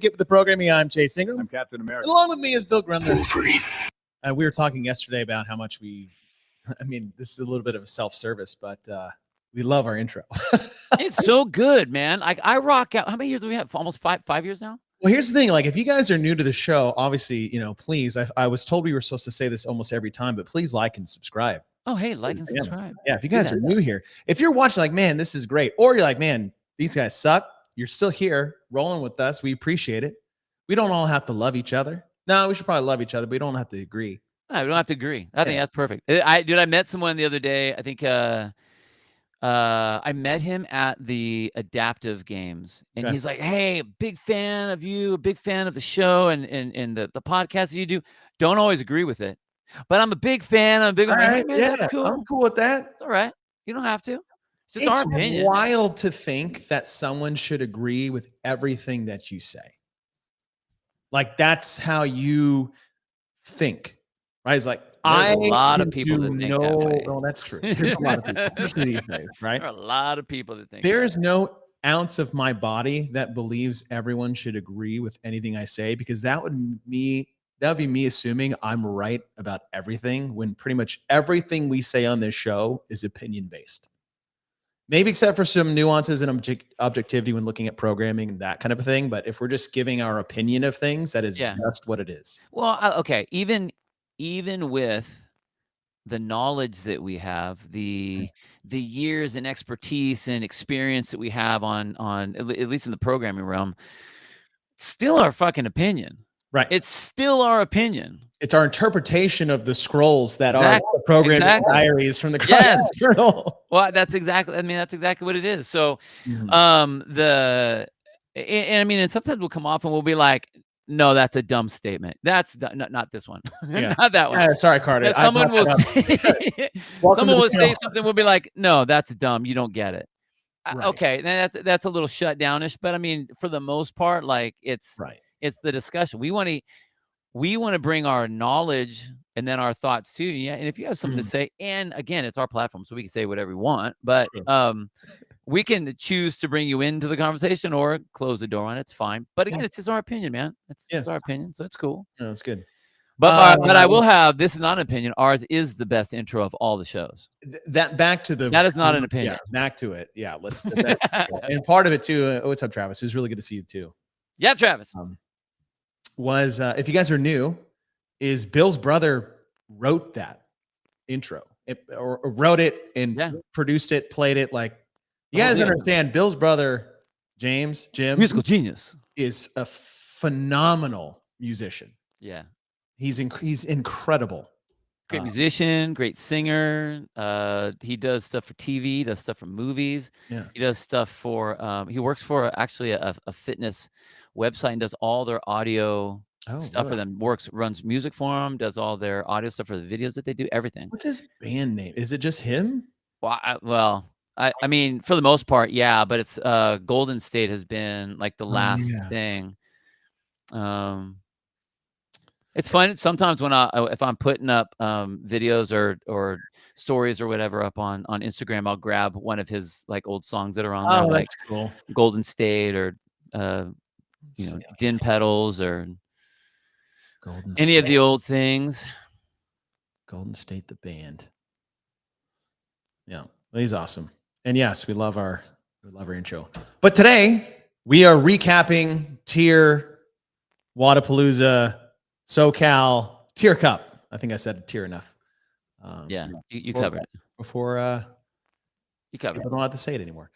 Get with the Programming. I'm Chase Ingram. I'm Captain America. Along with me is Bill Grundler. We were talking yesterday about how much this is a little bit of a self-service, but we love our intro. It's so good, man. I rock out. How many years do we have? Almost five years now? Well, here's the thing. Like, if you guys are new to the show, obviously, please, I was told we were supposed to say this almost every time, but please like and subscribe. Oh, hey, like and subscribe. Yeah, if you guys are new here, if you're watching like, man, this is great, or you're like, man, these guys suck, you're still here rolling with us. We appreciate it. We don't all have to love each other. No, we should probably love each other, but we don't have to agree. No, we don't have to agree. I think that's perfect. I met someone the other day. I think I met him at the Adaptive Games, and he's like, hey, big fan of you, a big fan of the show and the podcast that you do. Don't always agree with it, but I'm a big fan. I'm cool. I'm cool with that. It's all right. You don't have to. It's just our opinion. It's wild to think that someone should agree with everything that you say. Like, that's how you think, right? It's like, there's a lot of people that think that way. Well, that's true. There's a lot of people, especially these days, right? There are a lot of people that think there's no ounce of my body that believes everyone should agree with anything I say, because that would be me assuming I'm right about everything, when pretty much everything we say on this show is opinion based. Maybe except for some nuances and objectivity when looking at programming and that kind of a thing. But if we're just giving our opinion of things, that is just what it is. Well, okay. Even with the knowledge that we have, the years and expertise and experience that we have on at least in the programming realm, it's still our fucking opinion. Right. It's still our opinion. It's our interpretation of the scrolls that are the programming diaries from the journal. Well, that's exactly what it is. So, and sometimes we'll come off and we'll be like, no, that's a dumb statement. That's not this one. Not that one. Sorry, Carter. Someone will say something. We'll be like, no, that's dumb. You don't get it. Right. Okay, that's a little shutdownish. But I mean, for the most part, like it's the discussion. We want to bring our knowledge and then our thoughts too. Yeah, and if you have something to say, and again, it's our platform, so we can say whatever we want. But we can choose to bring you into the conversation or close the door on it. It's fine. But again, it's just our opinion, man. It's just our opinion, so it's cool. No, that's good. But I will have, this is not an opinion. Ours is the best intro of all the shows. That is not an opinion. Yeah, back to it. Yeah, let's. And part of it too. What's up, Travis? It was really good to see you too. Yeah, Travis. If you guys are new, is Bill's brother wrote that intro, or wrote it and produced it, played it. Like, you guys understand, Bill's brother, Jim, musical genius, is a phenomenal musician. Yeah. He's incredible. Great musician, great singer. He does stuff for TV, does stuff for movies. Yeah. He does stuff for, he works for actually a fitness website and does all their audio stuff for them. Runs music for them, does all their audio stuff for the videos that they do, everything. What's his band name? Is it just him? Well, I mean, for the most part, yeah, but it's Golden State has been like the last thing. It's fun sometimes when if I'm putting up videos or stories or whatever up on Instagram, I'll grab one of his like old songs that are on there, like that's cool. Golden State or Din Pedals or any of the old things. Golden State, the band. Yeah, he's awesome. And yes, we love our intro. But today we are recapping TYR Wodapalooza SoCal TYR Cup. I think I said TYR enough. You covered it before. You covered it. I don't have to say it anymore.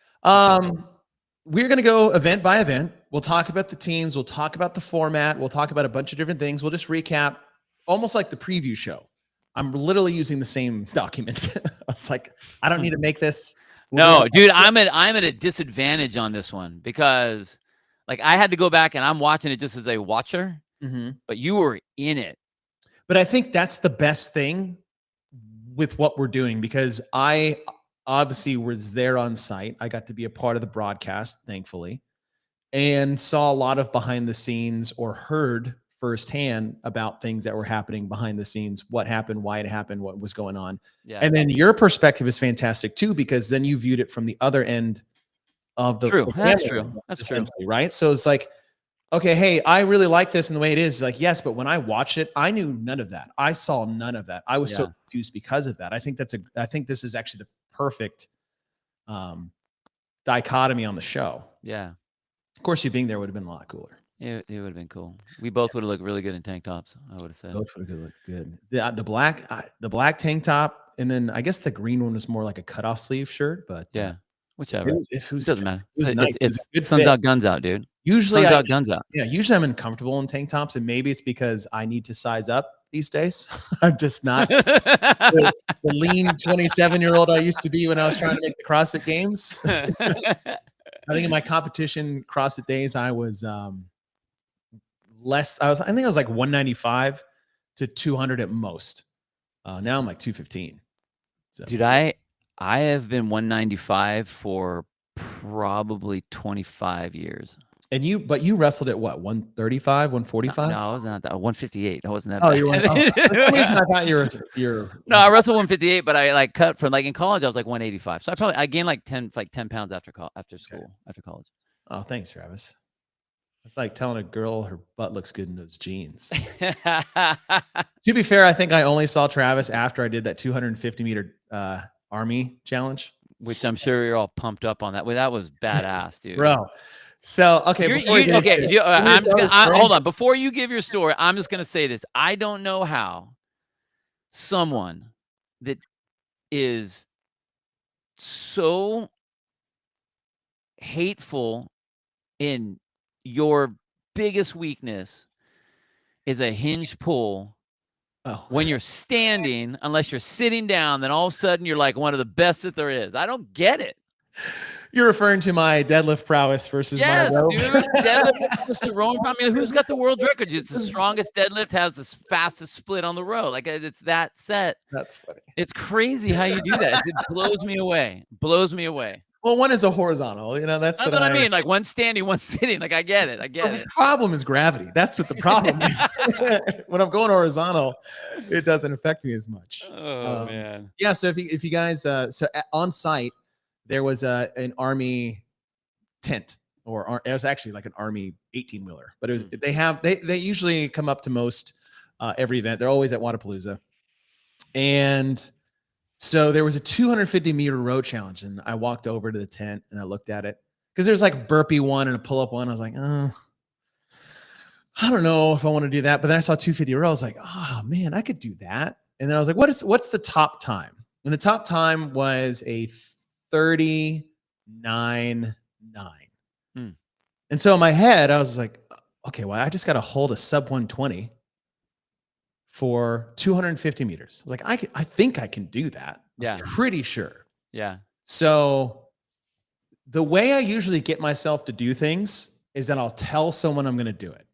We're going to go event by event. We'll talk about the teams. We'll talk about the format. We'll talk about a bunch of different things. We'll just recap, almost like the preview show. I'm literally using the same document. I was like, I don't need to make this. No, dude, I'm at a disadvantage on this one because, like, I had to go back and I'm watching it just as a watcher. But you were in it. But I think that's the best thing with what we're doing, because I obviously was there on site. I got to be a part of the broadcast, thankfully, and saw a lot of behind the scenes or heard firsthand about things that were happening behind the scenes, what happened, why it happened, what was going on. Yeah. And then your perspective is fantastic too, because then you viewed it from the other end of the That's true. Right. So it's like, okay, hey, I really like this and the way it is. Like, yes, but when I watched it, I knew none of that. I saw none of that. I was so confused because of that. I think this is actually the perfect dichotomy on the show. Yeah. Of course, you being there would have been a lot cooler. It would have been cool. We both would have looked really good in tank tops. I would have said both would have looked good. The black tank top, and then I guess the green one was more like a cutoff sleeve shirt. But yeah, whichever. It doesn't matter. It was nice. It's good suns out, guns out, dude. Usually, suns out, guns out. Yeah, usually I'm uncomfortable in tank tops, and maybe it's because I need to size up these days. I'm just not the lean 27-year-old I used to be when I was trying to make the CrossFit Games. I think in my competition CrossFit days, I was less. I think I was like 195 to 200 at most. Now I'm like 215. So. Dude, I have been 195 for probably 25 years. And you wrestled at what, 135, 145? No, I wasn't at that. 158. I wasn't that. Oh, bad. you were. For some reason, I thought you're. No, I wrestled 158, but I like cut from like in college. I was like 185. So I gained like 10 pounds after school, after college. Oh, thanks, Travis. It's like telling a girl her butt looks good in those jeans. To be fair, I think I only saw Travis after I did that 250-meter Army challenge, which I'm sure you're all pumped up on that. Well, that was badass, dude. Bro. So, okay. Hold on. Before you give your story, I'm just going to say this. I don't know how someone that is so hateful in your biggest weakness is a hinge pull. Oh. When you're standing, unless you're sitting down, then all of a sudden you're like one of the best that there is. I don't get it. You're referring to my deadlift prowess versus my row? Yes, dude. Deadlift versus row. I mean, who's got the world record? It's the strongest deadlift, has the fastest split on the row. Like, it's that set. That's funny. It's crazy how you do that. It blows me away. Blows me away. Well, one is a horizontal. You know, that's what I mean. Like, one's standing, one's sitting. Like, I get it. The problem is gravity. That's what the problem is. When I'm going horizontal, it doesn't affect me as much. Oh, man. Yeah, so if you guys, so on site, there was an Army tent, or it was actually like an Army 18-wheeler, but it was they usually come up to most every event. They're always at Wodapalooza, and so there was a 250-meter row challenge, and I walked over to the tent and I looked at it because there's like a burpee one and a pull-up one. I was like, oh, I don't know if I want to do that. But then I saw 250 row. I was like, oh man, I could do that. And then I was like, what's the top time? And the top time was a 39.9. And so in my head, I was like, okay, well, I just got to hold a sub 120 for 250 meters. I was like, I think I can do that. Yeah. I'm pretty sure. Yeah. So the way I usually get myself to do things is that I'll tell someone I'm going to do it.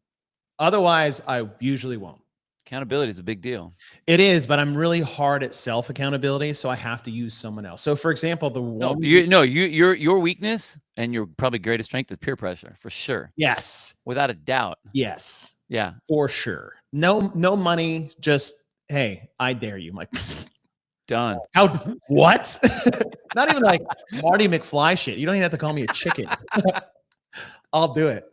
Otherwise, I usually won't. Accountability is a big deal. It is, but I'm really hard at self accountability, so I have to use someone else. So, for example, your weakness and your probably greatest strength is peer pressure, for sure. Yes, without a doubt. Yes, yeah, for sure. No money. Just hey, I dare you. I'm like, done. How? What? Not even like Marty McFly shit. You don't even have to call me a chicken. I'll do it.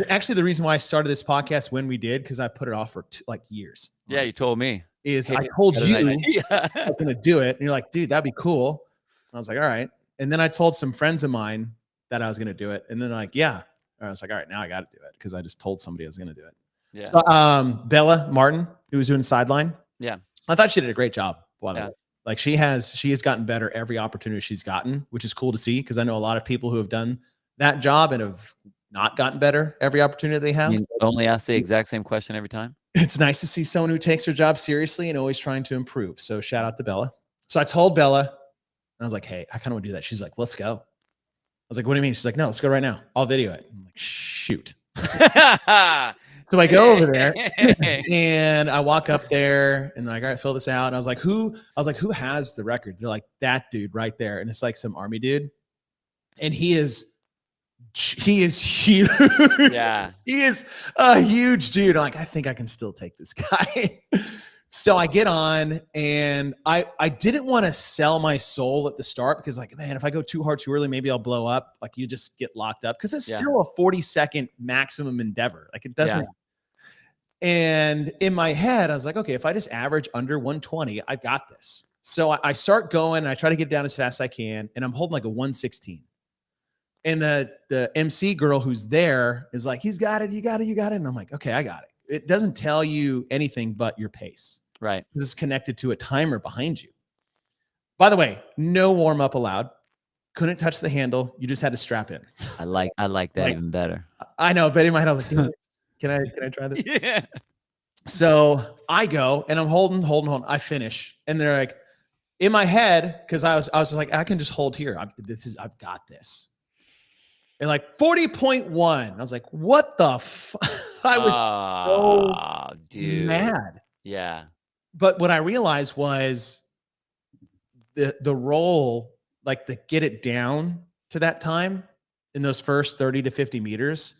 Actually, the reason why I started this podcast when we did, because I put it off for like years. Yeah, you told me. I told you I'm going to do it. And you're like, dude, that'd be cool. I was like, all right. And then I told some friends of mine that I was going to do it. And then they're like, yeah. And I was like, all right, now I got to do it because I just told somebody I was going to do it. Yeah. So, Bella Martin, who was doing sideline. Yeah. I thought she did a great job. Like she has gotten better every opportunity she's gotten, which is cool to see because I know a lot of people who have done that job and have not gotten better every opportunity they have. You only ask the exact same question every time. It's nice to see someone who takes her job seriously and always trying to improve. So shout out to Bella. So I told Bella, and I was like, hey, I kind of want to do that. She's like, let's go. I was like, what do you mean? She's like, no, let's go right now. I'll video it. I'm like, shoot. So I go over there and I walk up there and like, all right, fill this out. And I was like, who has the record? They're like, that dude right there. And it's like some Army dude. And he is huge. Yeah. He is a huge dude. I'm like, I think I can still take this guy. So I get on, and I didn't want to sell my soul at the start because, like, man, if I go too hard too early, maybe I'll blow up. Like, you just get locked up because it's still a 40-second maximum endeavor. Like, it doesn't. And in my head, I was like, okay, if I just average under 120, I got this. So I start going, and I try to get down as fast as I can, and I'm holding like a 116. And the MC girl who's there is like, he's got it, you got it, you got it. And I'm like, okay, I got it. It doesn't tell you anything but your pace. Right. This is connected to a timer behind you. By the way, no warm up allowed. Couldn't touch the handle. You just had to strap in. I like that even better. I know, but in my head I was like, can I try this? Yeah. So I go, and I'm holding. I finish, and they're like, in my head, because I was just like, I can just hold here. I've got this. And like 40.1. I was like, what the I was so mad. Yeah. But what I realized was the roll, like to get it down to that time in those first 30 to 50 meters,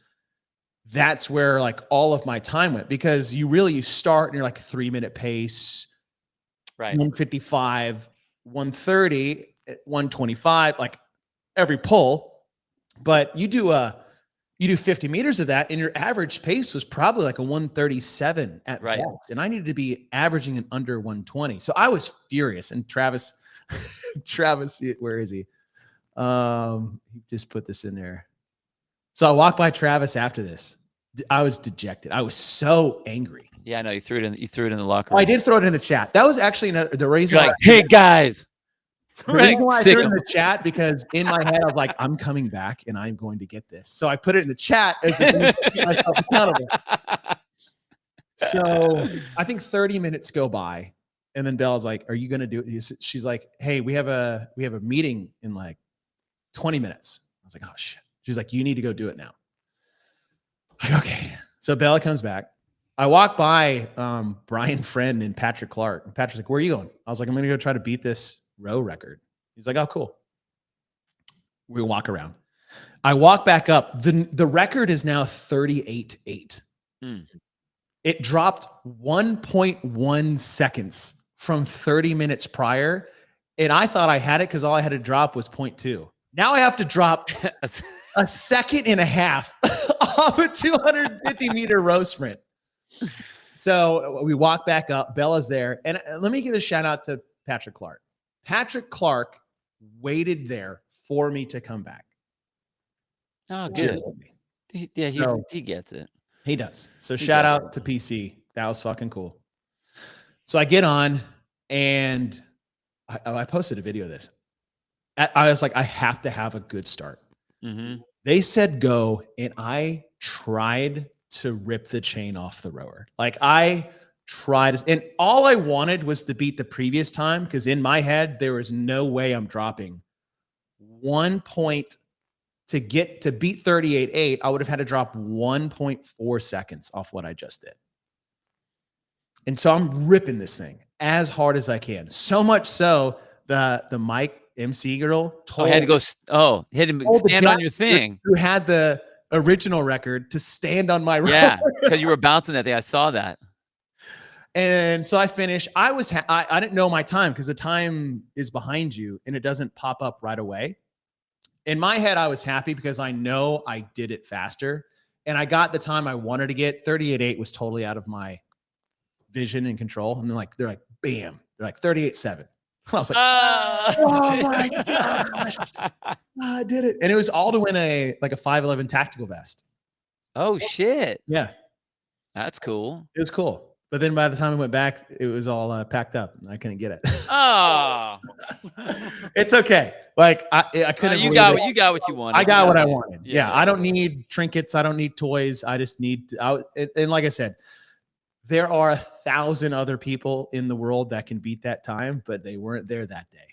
that's where like all of my time went, because you start and you're like 3-minute pace, right? 155, 130, 125, like every pull. But you do 50 meters of that, and your average pace was probably like a 137 at best. And I needed to be averaging an under 120. So I was furious. And Travis, where is he? He just put this in there. So I walked by Travis after this. I was dejected. I was so angry. Yeah, no, you threw it in the locker room. I did throw it in the chat. That was actually the reason. You're like, hey guys. The reason why I threw it in the chat, because in my head I was like, I'm coming back and I'm going to get this. So I put it in the chat as a keep myself accountable. So I think 30 minutes go by, and then Bella's like, "Are you going to do it?" She's like, "Hey, we have a meeting in like 20 minutes." I was like, "Oh shit." She's like, "You need to go do it now." Like, okay. So Bella comes back. I walk by Brian Friend and Patrick Clark. And Patrick's like, "Where are you going?" I was like, "I'm going to go try to beat this row record." He's like, "Oh, cool." We walk around. I walk back up. The record is now 38.8. It dropped 1.1 seconds from 30 minutes prior. And I thought I had it because all I had to drop was 0.2. Now I have to drop a second and a half off a 250 meter row sprint. So we walk back up. Bella's there. And let me give a shout out to Patrick Clark. Patrick Clark waited there for me to come back. Oh, good. He gets it. He does. So shout out to PC. That was fucking cool. So I get on, and I posted a video of this. I was like, I have to have a good start. Mm-hmm. They said go, and I tried to rip the chain off the rower. Like, I tried, and all I wanted was to beat the previous time, because in my head there was no way I'm dropping 1 point to get to beat 38.8. I would have had to drop 1.4 seconds off what I just did. And so I'm ripping this thing as hard as I can. So much so the Mike MC girl told had to stand on your thing. Who had the original record to stand on my rower. Yeah, because you were bouncing that day. I saw that. And so I finished. I didn't know my time, because the time is behind you and it doesn't pop up right away. In my head, I was happy because I know I did it faster, and I got the time I wanted to get. 38.8 was totally out of my vision and control. And they're like, bam. They're like 38.7. I was like, oh my gosh, I did it. And it was all to win a 511 tactical vest. Oh shit. Yeah. That's cool. It was cool. But then by the time I went back, it was all packed up, and I couldn't get it. Oh, it's okay. Like I couldn't. You got what you wanted. I got what I wanted. Yeah. I don't need trinkets. I don't need toys. I just need. And like I said, there are 1,000 other people in the world that can beat that time, but they weren't there that day.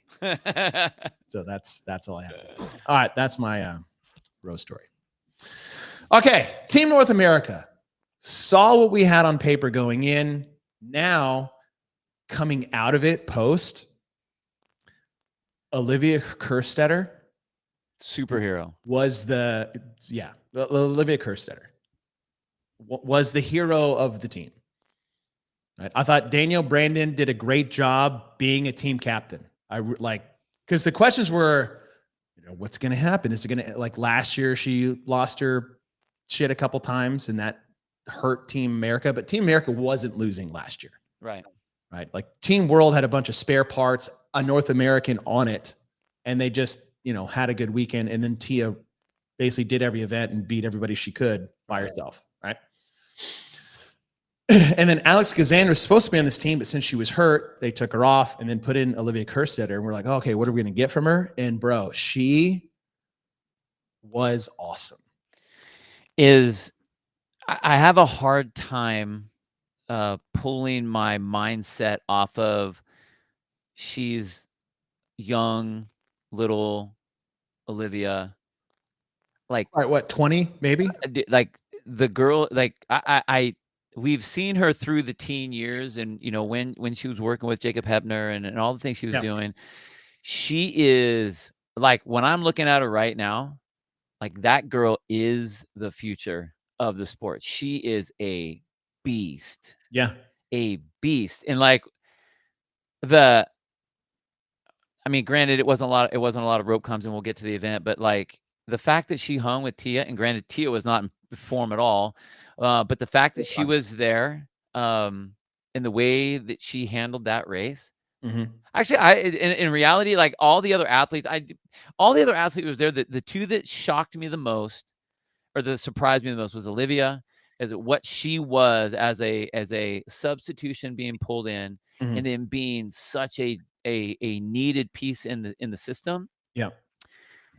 So that's all I have to say. All right, that's my row story. Okay, Team North America. Saw what we had on paper going in. Now, coming out of it post, Olivia Kerstetter. Superhero. Olivia Kerstetter was the hero of the team. Right? I thought Danielle Brandon did a great job being a team captain. Because the questions were, what's going to happen? Is it going to, like last year, she lost her shit a couple times and that hurt Team America, but Team America wasn't losing last year. Right. Right. Like Team World had a bunch of spare parts, a North American on it, and they just, had a good weekend. And then Tia basically did every event and beat everybody she could by herself. Right. And then Alex Kazan was supposed to be on this team, but since she was hurt, they took her off and then put in Olivia Kerstetter. And we're like, okay, what are we going to get from her? And bro, she was awesome. I have a hard time pulling my mindset off of she's young, little Olivia. Like, all right, what, 20 maybe? Like the girl, like we've seen her through the teen years, and when she was working with Jacob Hebner and all the things she was doing. She is like, when I'm looking at her right now, like that girl is the future of the sport. She is a beast. Yeah. A beast. And like granted, it wasn't a lot of rope comms, and we'll get to the event, but like the fact that she hung with Tia, and granted Tia was not in form at all, but the fact that she was there, and the way that she handled that race. Mm-hmm. Actually, in reality, like all the other athletes who was there, the two that shocked me the most, or that surprised me the most, was Olivia, as what she was as a substitution being pulled in, and then being such a needed piece in the system. Yeah.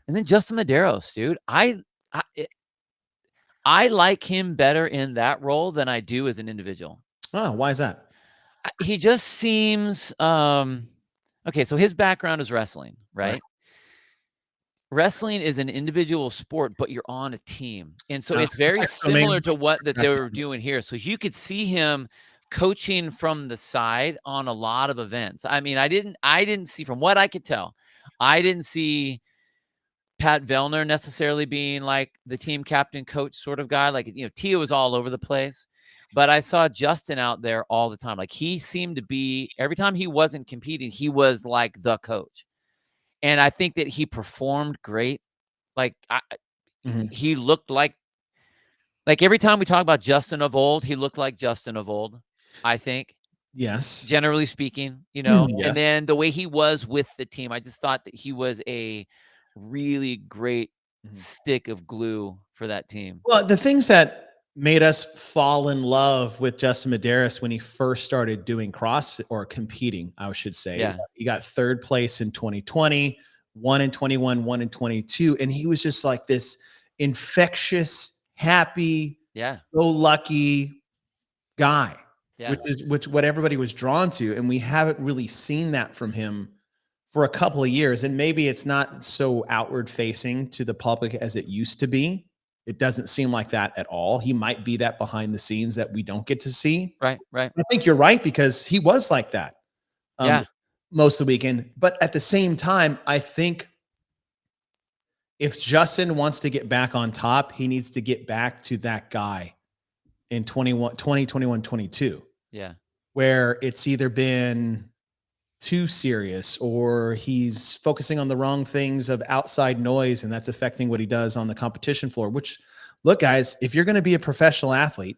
And then Justin Medeiros, dude, I like him better in that role than I do as an individual. Oh, why is that? He just seems okay. So his background is wrestling, right? Wrestling is an individual sport, but you're on a team, and so it's very similar to what that they were doing here. So you could see him coaching from the side on a lot of events. I mean, I didn't see, from what I could tell, I didn't see Pat Vellner necessarily being like the team captain coach sort of guy. Like, Tia was all over the place, but I saw Justin out there all the time. Like, he seemed to be, every time he wasn't competing, he was like the coach. And I think that he performed great. Like, he looked like every time we talk about Justin of old, he looked like Justin of old, I think. Yes. Generally speaking, yes. And then the way he was with the team, I just thought that he was a really great stick of glue for that team. Well, the things that made us fall in love with Justin Medeiros when he first started doing CrossFit, or competing, I should say. Yeah. He got third place in 2020, 1 in 21, 1 in 22. And he was just like this infectious, happy, go lucky guy, which is what everybody was drawn to. And we haven't really seen that from him for a couple of years. And maybe it's not so outward facing to the public as it used to be. It doesn't seem like that at all. He might be that behind the scenes that we don't get to see. Right. I think you're right, because he was like that most of the weekend. But at the same time, I think if Justin wants to get back on top, he needs to get back to that guy in 2021, 22. Yeah. Where it's either been too serious, or he's focusing on the wrong things of outside noise, and that's affecting what he does on the competition floor. Which, look, guys, if you're going to be a professional athlete,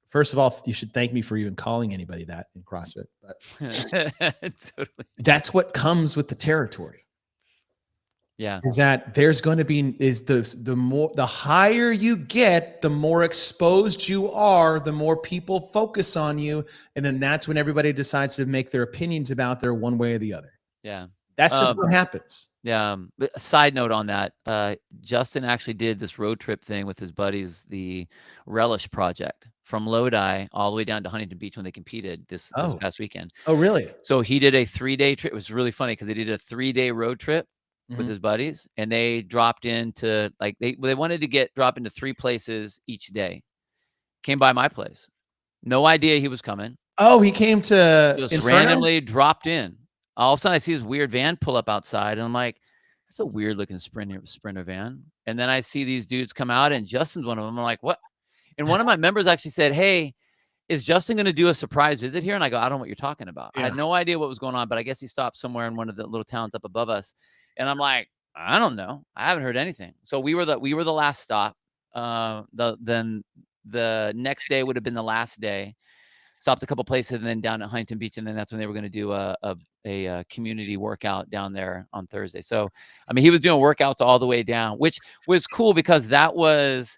first of all, you should thank me for even calling anybody that in CrossFit. But totally. That's what comes with the territory. Yeah. Is that there's going to be, the higher you get, the more exposed you are, the more people focus on you. And then that's when everybody decides to make their opinions about their one way or the other. Yeah. That's just what happens. Yeah. But a side note on that, Justin actually did this road trip thing with his buddies, the Relish Project, from Lodi all the way down to Huntington Beach when they competed this past weekend. Oh, really? So he did a 3-day trip. It was really funny because they did a 3-day road trip with his buddies, and they dropped into, like, they wanted to drop into 3 places each day. Came by my place. No idea he was coming. Oh, he came to just Inferno? Randomly dropped in. All of a sudden I see this weird van pull up outside, and I'm like, that's a weird looking sprinter van. And then I see these dudes come out, and Justin's one of them. I'm like, what? And one of my members actually said, hey, is Justin going to do a surprise visit here? And I go, I don't know what you're talking about. Yeah. I had no idea what was going on, but I guess he stopped somewhere in one of the little towns up above us. And I'm like, I don't know. I haven't heard anything. So we were the last stop. Then the next day would have been the last day. Stopped a couple places and then down at Huntington Beach. And then that's when they were going to do a community workout down there on Thursday. So, I mean, he was doing workouts all the way down, which was cool because that was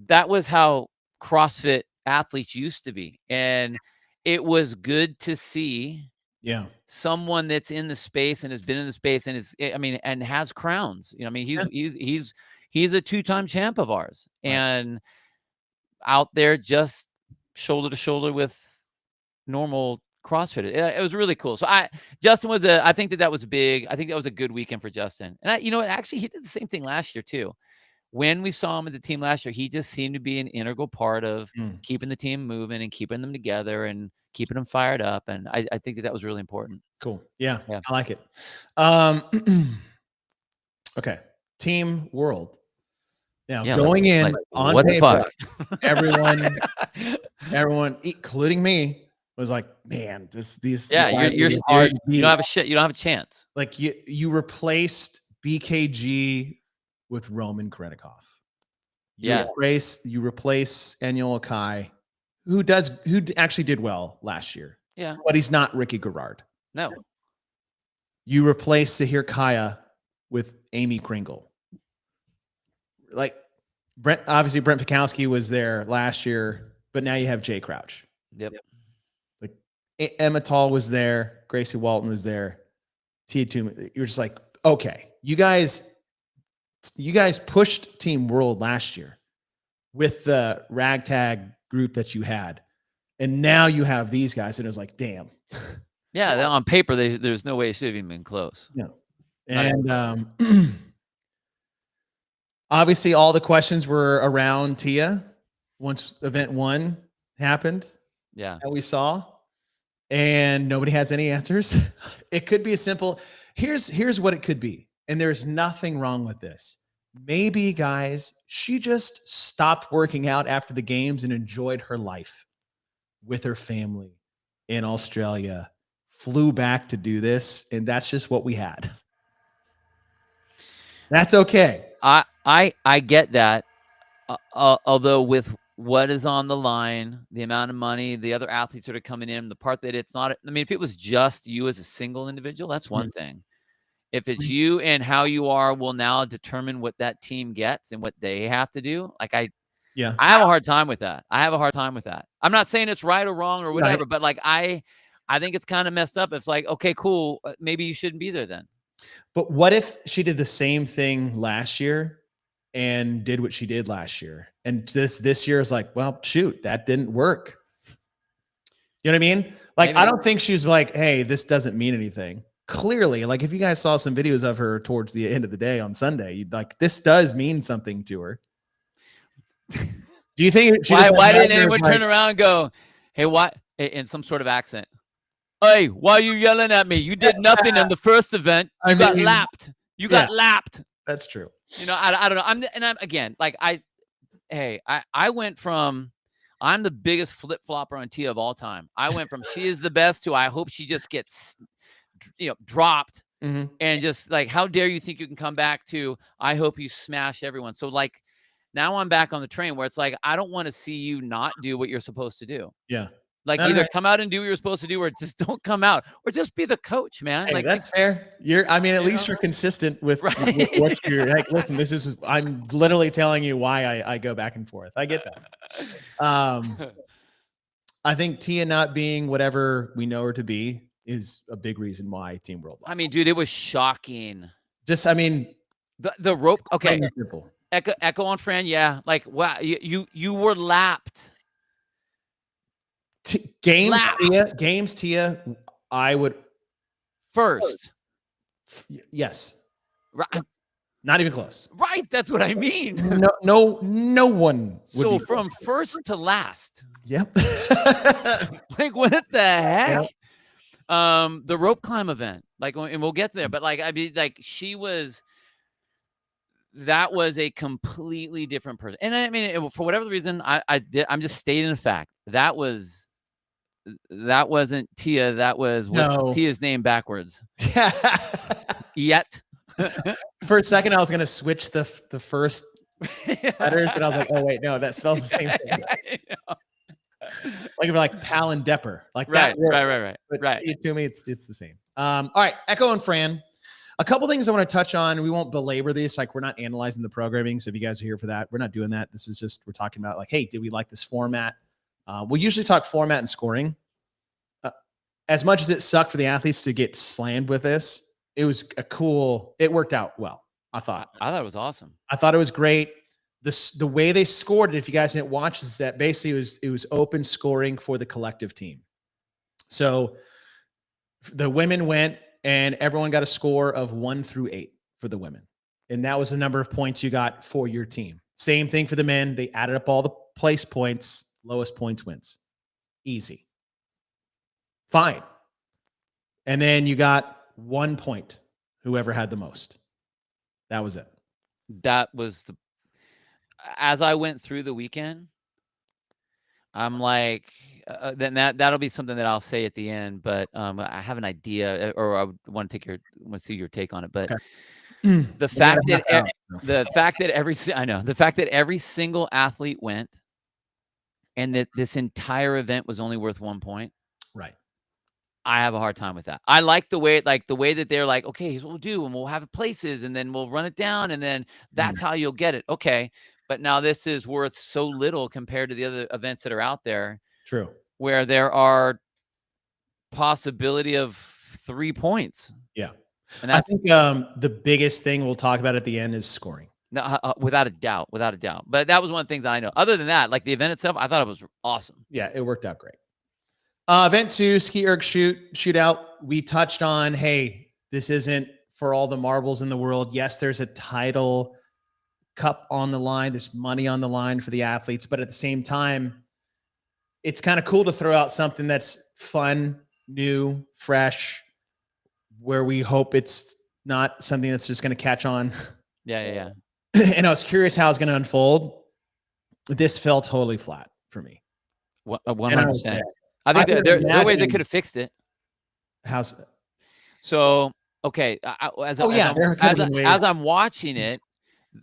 how CrossFit athletes used to be. And it was good to see someone that's in the space and has been in the space and and has crowns. I mean, he's a 2-time champ of ours and out there just shoulder to shoulder with normal CrossFit. It was really cool. So Justin was I think that was big. I think that was a good weekend for Justin. And actually he did the same thing last year too. When we saw him with the team last year, he just seemed to be an integral part of keeping the team moving and keeping them together and keeping them fired up. And I think that was really important. Cool. Yeah. I like it. Okay. Team World. Now going in on what paper, the fuck? everyone, including me, was like, man, these you don't have a shit. You don't have a chance. Like you replaced BKG with Roman Kretikov. You replace Eniel Akai, who actually did well last year. Yeah. But he's not Ricky Garrard. No. You replace Sahir Kaya with Amy Kringle. Like Brent Fikowski was there last year, but now you have Jay Crouch. Yep. Like Emma Tall was there, Gracie Walton was there. Tia Toomey. You're just like, okay, you guys pushed Team World last year with the ragtag group that you had. And now you have these guys. And it was like, damn. Yeah. On paper, there's no way it should have even been close. Yeah. And obviously all the questions were around Tia once event 1 happened. Yeah. That we saw. And nobody has any answers. It could be a simple, here's what it could be. And there's nothing wrong with this. Maybe, guys, she just stopped working out after the games and enjoyed her life with her family in Australia, flew back to do this, and that's just what we had. That's okay. I get that. Although with what is on the line, the amount of money, the other athletes that are coming in, the part that it's not, I mean, if it was just you as a single individual, that's one thing. If it's you and how you are will now determine what that team gets and what they have to do. Like I have a hard time with that. I'm not saying it's right or wrong or whatever, but like I think it's kind of messed up. It's like, okay, cool. Maybe you shouldn't be there then. But what if she did the same thing last year and did what she did last year? And this year is like, well, shoot, that didn't work. You know what I mean? Like, maybe. I don't think she's like, hey, this doesn't mean anything. Clearly, like if you guys saw some videos of her towards the end of the day on Sunday, you'd like, this does mean something to her. Do you think why didn't anyone turn around and go, hey, what, in some sort of accent? Hey, why are you yelling at me? You did nothing in the first event. You got lapped. You got lapped. That's true. I don't know. I'm again, like I went from, I'm the biggest flip flopper on Tia of all time. I went from she is the best to I hope she just gets dropped and just like, how dare you think you can come back to, I hope you smash everyone. So like now I'm back on the train where it's like, I don't want to see you not do what you're supposed to do. Yeah. Like either come out and do what you're supposed to do or just don't come out or just be the coach, man. Hey, like that's fair. At least you're consistent with what you're like. Listen, I'm literally telling you why I go back and forth. I get that. I think Tia not being whatever we know her to be is a big reason why Team World lost. I mean, dude, it was shocking. Just, I mean, the rope. Okay. Echo on Fran. Yeah. Like, wow. You were lapped. Games Tia, I would first. Yes. Right. Not even close. Right. That's what I mean. No one. So from first to last. Yep. Like what the heck? Yep. The rope climb event, like, and we'll get there, but like, I mean, like that was a completely different person. And I mean, for whatever reason, I'm just stating a fact. that wasn't Tia. That was what's Tia's name backwards. Yet. For a second, I was gonna switch the first letters, and I was like, "Oh wait, no, that spells the same thing." Like if like Pal and Depper, like right, that. Right. To me, it's the same. All right, Echo and Fran. A couple things I want to touch on. We won't belabor these. Like we're not analyzing the programming. So if you guys are here for that, we're not doing that. This is just, we're talking about like, hey, did we like this format? We'll usually talk format and scoring. As much as it sucked for the athletes to get slammed with this, it was it worked out well. I thought it was awesome. I thought it was great. The way they scored it, if you guys didn't watch, is that basically it was open scoring for the collective team. So the women went, and everyone got a score of 1 through 8 for the women. And that was the number of points you got for your team. Same thing for the men. They added up all the place points. Lowest points wins. Easy. Fine. And then you got 1 point, whoever had the most. That was it. That was as I went through the weekend, I'm like, then that'll be something that I'll say at the end, but I have an idea, or I want to see your take on it. But okay. the fact that every single athlete went, and that this entire event was only worth 1 point. Right. I have a hard time with that. I like the way that they're like, okay, here's what we'll do, and we'll have places, and then we'll run it down, and then that's how you'll get it. Okay. But now this is worth so little compared to the other events that are out there. True. Where there are possibility of 3 points. Yeah. And I think the biggest thing we'll talk about at the end is scoring. No, without a doubt. But that was one of the things that I know. Other than that, like the event itself, I thought it was awesome. Yeah, it worked out great. Event 2, ski erg shootout. We touched on, hey, this isn't for all the marbles in the world. Yes, there's a title cup on the line. There's money on the line for the athletes. But at the same time, it's kind of cool to throw out something that's fun, new, fresh, where we hope it's not something that's just going to catch on. Yeah. And I was curious how it's going to unfold. This fell totally flat for me. 100%. I think there are ways they could have fixed it. How's it? So, okay. As I'm watching it,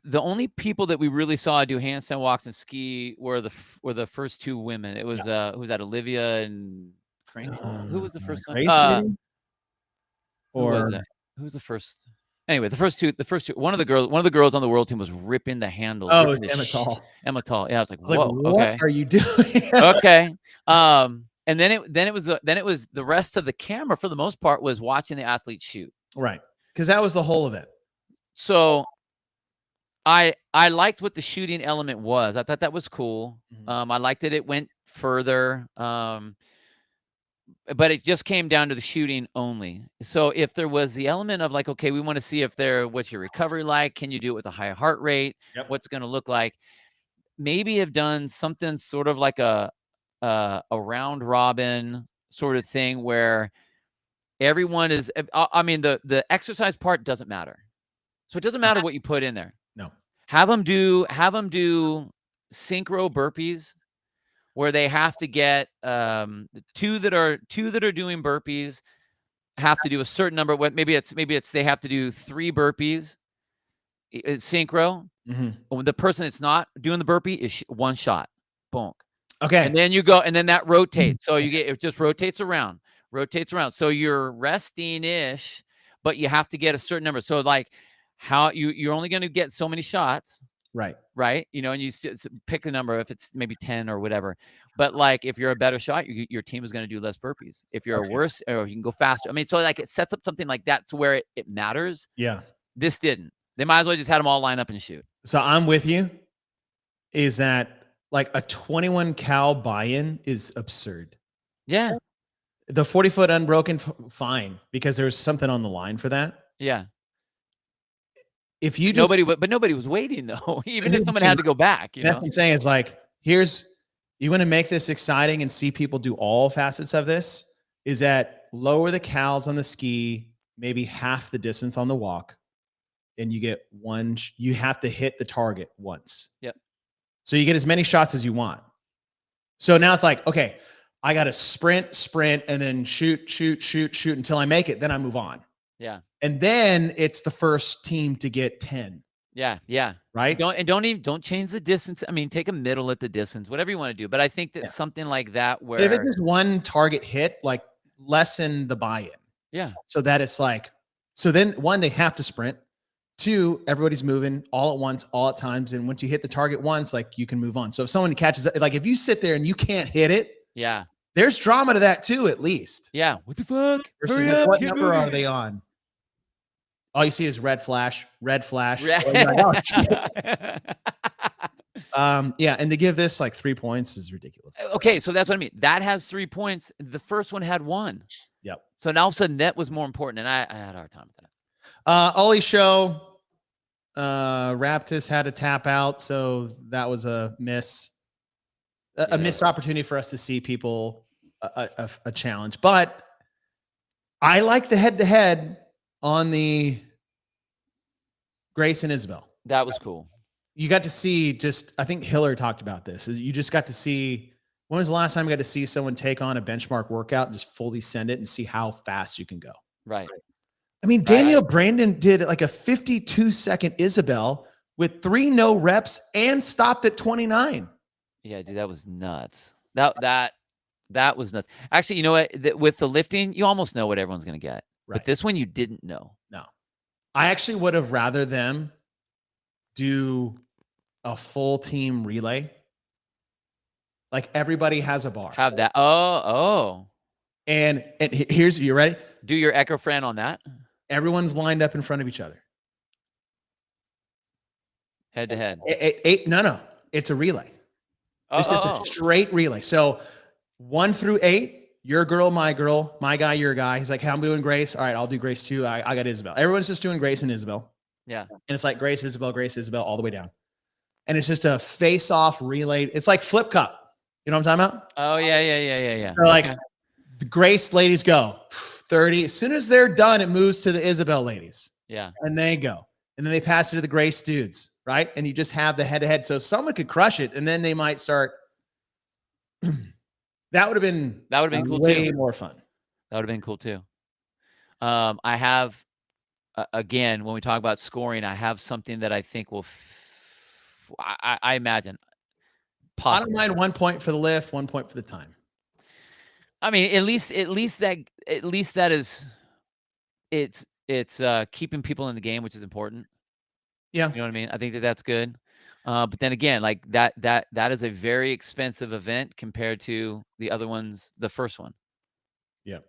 the only people that we really saw do handstand walks and ski were the first 2 women. It was who was that? Olivia and Frank. Who was the first one? Who was that? Who was the first? Anyway, the first two. One of the girls on the world team was ripping the handles. Oh, it was Emma Tall. Emma Tall. Yeah, I was like, whoa. What are you doing? Okay. And then it was the rest of the camera for the most part was watching the athletes shoot. Right. Because that was the whole of it. So I liked what the shooting element was. I thought that was cool. Mm-hmm. I liked that it went further. But it just came down to the shooting only. So if there was the element of like, okay, we want to see what's your recovery like? Can you do it with a high heart rate? Yep. What's going to look like? Maybe have done something sort of like a round robin sort of thing where everyone is, I mean, the exercise part doesn't matter. So it doesn't matter what you put in there. No. Have them do synchro burpees where they have to get two that are doing burpees have to do a certain number. Maybe it's they have to do 3 burpees. It's synchro. Mm-hmm. When the person that's not doing the burpee is 1 shot. Bonk. Okay. And then you go, and then that rotates. So it just rotates around. So you're resting-ish, but you have to get a certain number. So like how you're only going to get so many shots. Right. You know, and you pick the number if it's maybe 10 or whatever. But like, if you're a better shot, your team is going to do less burpees. If you're a worse, or you can go faster. I mean, so like it sets up something like that to where it matters. Yeah. This didn't. They might as well just had them all line up and shoot. So I'm with you. Is that like a 21 cal buy-in is absurd. Yeah. The 40-foot unbroken, fine, because there's something on the line for that. Yeah. If you nobody was waiting though, even if someone had to go back. That's what I'm saying. It's like, you want to make this exciting and see people do all facets of this, is that lower the cals on the ski, maybe half the distance on the walk, and you get you have to hit the target once. Yep. So you get as many shots as you want. So now it's like, okay, I got to sprint, and then shoot until I make it. Then I move on. Yeah. And then it's the first team to get 10. Yeah. Yeah. Right. Don't change the distance. I mean, take a middle at the distance, whatever you want to do. But I think that something like that, where if it's just one target hit, like lessen the buy-in. Yeah. So that it's like, so then one, they have to sprint. 2, everybody's moving all at once, all at times. And once you hit the target once, like you can move on. So if someone catches it, like if you sit there and you can't hit it, yeah, there's drama to that too, at least. Yeah. What the fuck? Versus Hurry up, what keep number moving. are they on? All you see is red flash. Red. Yeah, and to give this like 3 points is ridiculous. Okay, so that's what I mean. That has 3 points. The first one had 1. Yep. So now all of a sudden that was more important, and I had a hard time with that. Ollie show, Raptis had a tap out, so that was a miss. A missed opportunity for us to see people a challenge. But I like the head-to-head on the Grace and Isabel. That was cool. You got to see I think Hiller talked about this. You just got to see, when was the last time you got to see someone take on a benchmark workout and just fully send it and see how fast you can go? Right. I mean, Daniel Brandon did like a 52-second Isabel with 3 no reps and stopped at 29. Yeah, dude, that was nuts. That was nuts. Actually, you know what? With the lifting, you almost know what everyone's going to get. Right. But this one, you didn't know. No. I actually would have rather them do a full team relay. Like everybody has a bar. Have that. Oh. And here's, you ready? Do your Echo Fran on that. Everyone's lined up in front of each other. Head to head. No. It's a relay. It's just a straight relay. So 1 through 8, your girl, my guy, your guy. He's like, hey, I'm doing Grace. All right, I'll do Grace too. I got Isabel. Everyone's just doing Grace and Isabel. Yeah. And it's like Grace, Isabel, all the way down. And it's just a face-off relay. It's like Flip Cup. You know what I'm talking about? Oh, yeah. So like the Grace ladies go 30. As soon as they're done, it moves to the Isabel ladies. Yeah. And they go. And then they pass it to the Grace dudes, right? And you just have the head-to-head. So someone could crush it, and then they might start. That would have been cool way too. more fun. That would have been cool too. I have, again, when we talk about scoring, I have something that I think will, I imagine. Possibly. I don't mind 1 point for the lift, 1 point for the time. I mean, at least that is, it's keeping people in the game, which is important. Yeah. You know what I mean? I think that's good. But then again, like that is a very expensive event compared to the other ones, the first one. Yeah.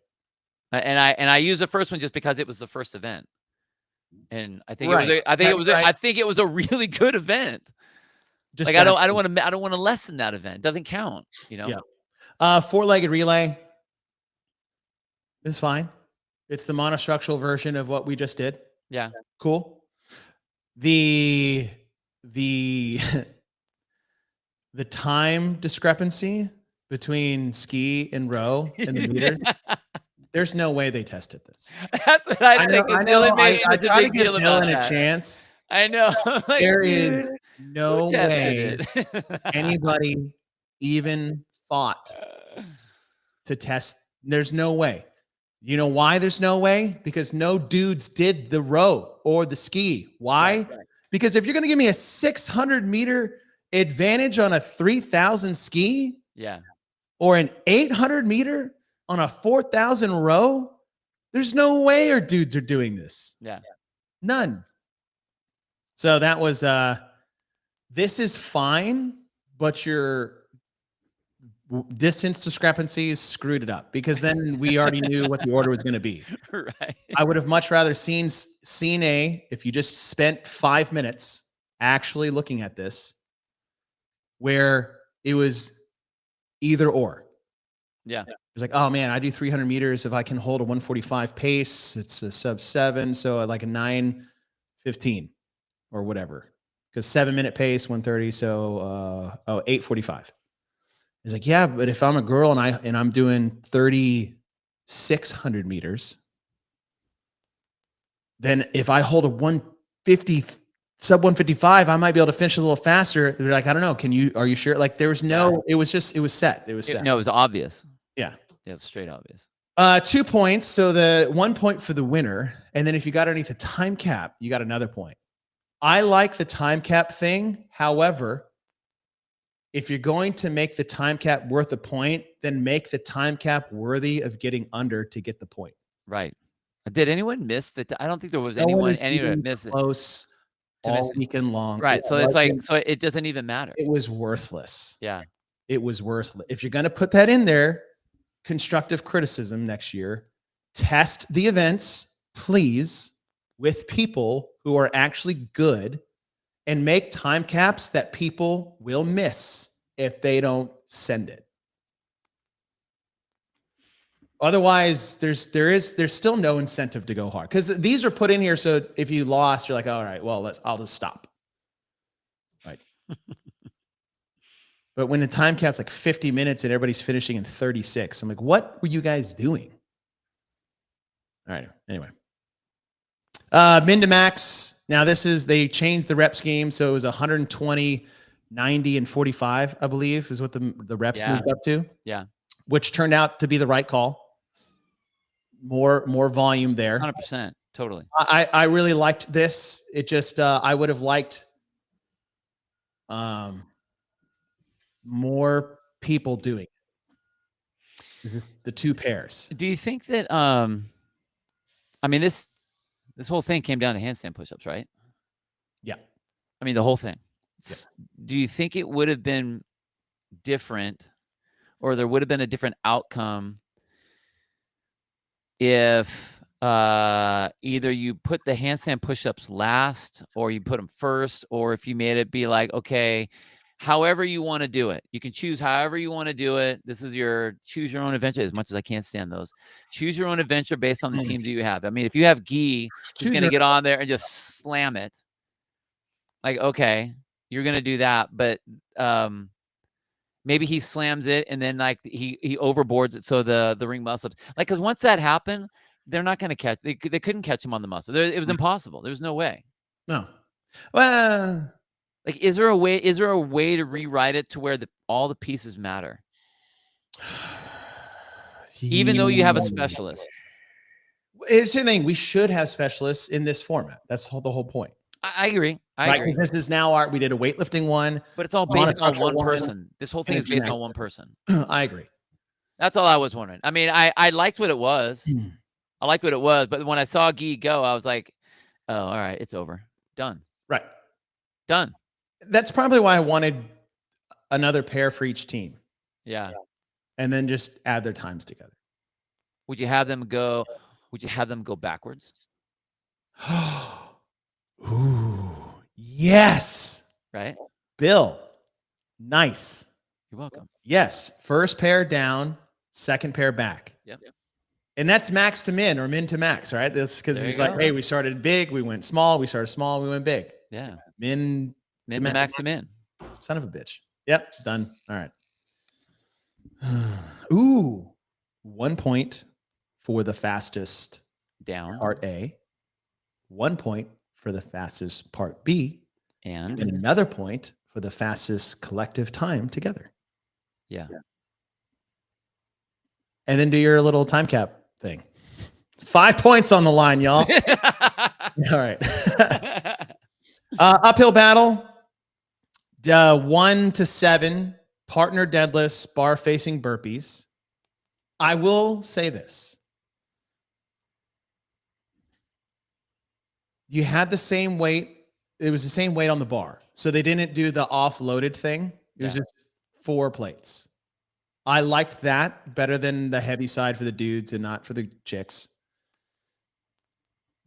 And I use the first one just because it was the first event. And I think I think it was a really good event. Just like I don't want to lessen that event. It doesn't count, you know. Yeah. 4-legged relay is fine. It's the monostructural version of what we just did. Yeah. Cool. The time discrepancy between ski and row in the meters. There's no way they tested this. That's what I think. I try to give Dylan a chance. I know. Like, there is no way anybody even thought to test. There's no way. You know why there's no way? Because no dudes did the row or the ski. Why? Right. Because if you're going to give me a 600-meter advantage on a 3,000 ski, or an 800-meter on a 4,000 row, there's no way our dudes are doing this. Yeah. None. So that was, this is fine, but your distance discrepancies screwed it up, because then we already knew what the order was going to be. Right. I would have much rather seen if you just spent 5 minutes actually looking at this, where it was either or. Yeah. It's like, oh man, I do 300 meters. If I can hold a 145 pace, it's a sub 7. So like a 9:15 or whatever, because 7-minute pace, 130. So, 8:45. He's like, yeah, but if I'm a girl and I'm doing 3,600 meters, then if I hold a 150 sub 155, I might be able to finish a little faster. They're like, I don't know. Are you sure? Like there was no, it was set. It was set. No, it was obvious. Yeah. Yeah, it was straight obvious. 2 points. So the 1 point for the winner. And then if you got underneath the time cap, you got another point. I like the time cap thing. However, if you're going to make the time cap worth a point, then make the time cap worthy of getting under to get the point. Right. Did anyone miss that? I don't think there was anyone miss close all weekend long. Right. So it's like, so it doesn't even matter. It was worthless. Yeah. It was worthless. If you're going to put that in there, constructive criticism next year, test the events, please, with people who are actually good, and make time caps that people will miss if they don't send it. Otherwise, there's still no incentive to go hard, because these are put in here so if you lost, you're like, all right, well, I'll just stop. Right. But when the time cap's like 50 minutes and everybody's finishing in 36, I'm like, what were you guys doing? All right. Anyway. Min to max. Now they changed the rep scheme. So it was 120, 90, and 45, I believe, is what the reps moved up to. Yeah. Which turned out to be the right call. More volume there. 100%. Totally. I really liked this. It just, I would have liked more people doing it. The 2 pairs. Do you think that, I mean, this whole thing came down to handstand push-ups, right? Yeah. I mean, the whole thing. Yeah. Do you think it would have been different, or there would have been a different outcome if either you put the handstand push-ups last, or you put them first, or if you made it be like, okay, however you want to do it, you can choose however you want to do it. This is your choose your own adventure, as much as I can't stand those. Choose your own adventure based on the teams you have. I mean, if you have Guy who's going to get on there and just slam it, like, okay, you're going to do that. But maybe he slams it and then like he overboards it. So the ring muscle-ups, like, because once that happened, they're not going to catch. They couldn't catch him on the muscle. It was impossible. There's no way. No. Well, like, is there a way to rewrite it to where all the pieces matter? Even though you have a specialist. It's the thing. We should have specialists in this format. That's the whole point. I agree. I agree. This is now we did a weightlifting one. But it's all based on one person. This whole thing is based on one person. I agree. That's all I was wondering. I mean, I liked what it was. I liked what it was. But when I saw Guy go, I was like, oh, all right, it's over. Done. Right. Done. That's probably why I wanted another pair for each team. Yeah. And then just add their times together. Would you have them go backwards? Ooh, yes. Right? Bill. Nice. You're welcome. Yes. First pair down, second pair back. Yep. And that's max to min or min to max, right? That's because he's like, hey, we started big, we went small, we started small, we went big. Yeah. Min to max to min. Son of a bitch. Yep. Done. All right. Ooh. 1 point for the fastest down part A. 1 point for the fastest part B. And another point for the fastest collective time together. Yeah. And then do your little time cap thing. 5 points on the line, y'all. All right. Uphill battle. 1 to 7 partner deadlifts, bar facing burpees. I will say this. You had the same weight. It was the same weight on the bar. So they didn't do the offloaded thing. It was just 4 plates. I liked that better than the heavy side for the dudes and not for the chicks.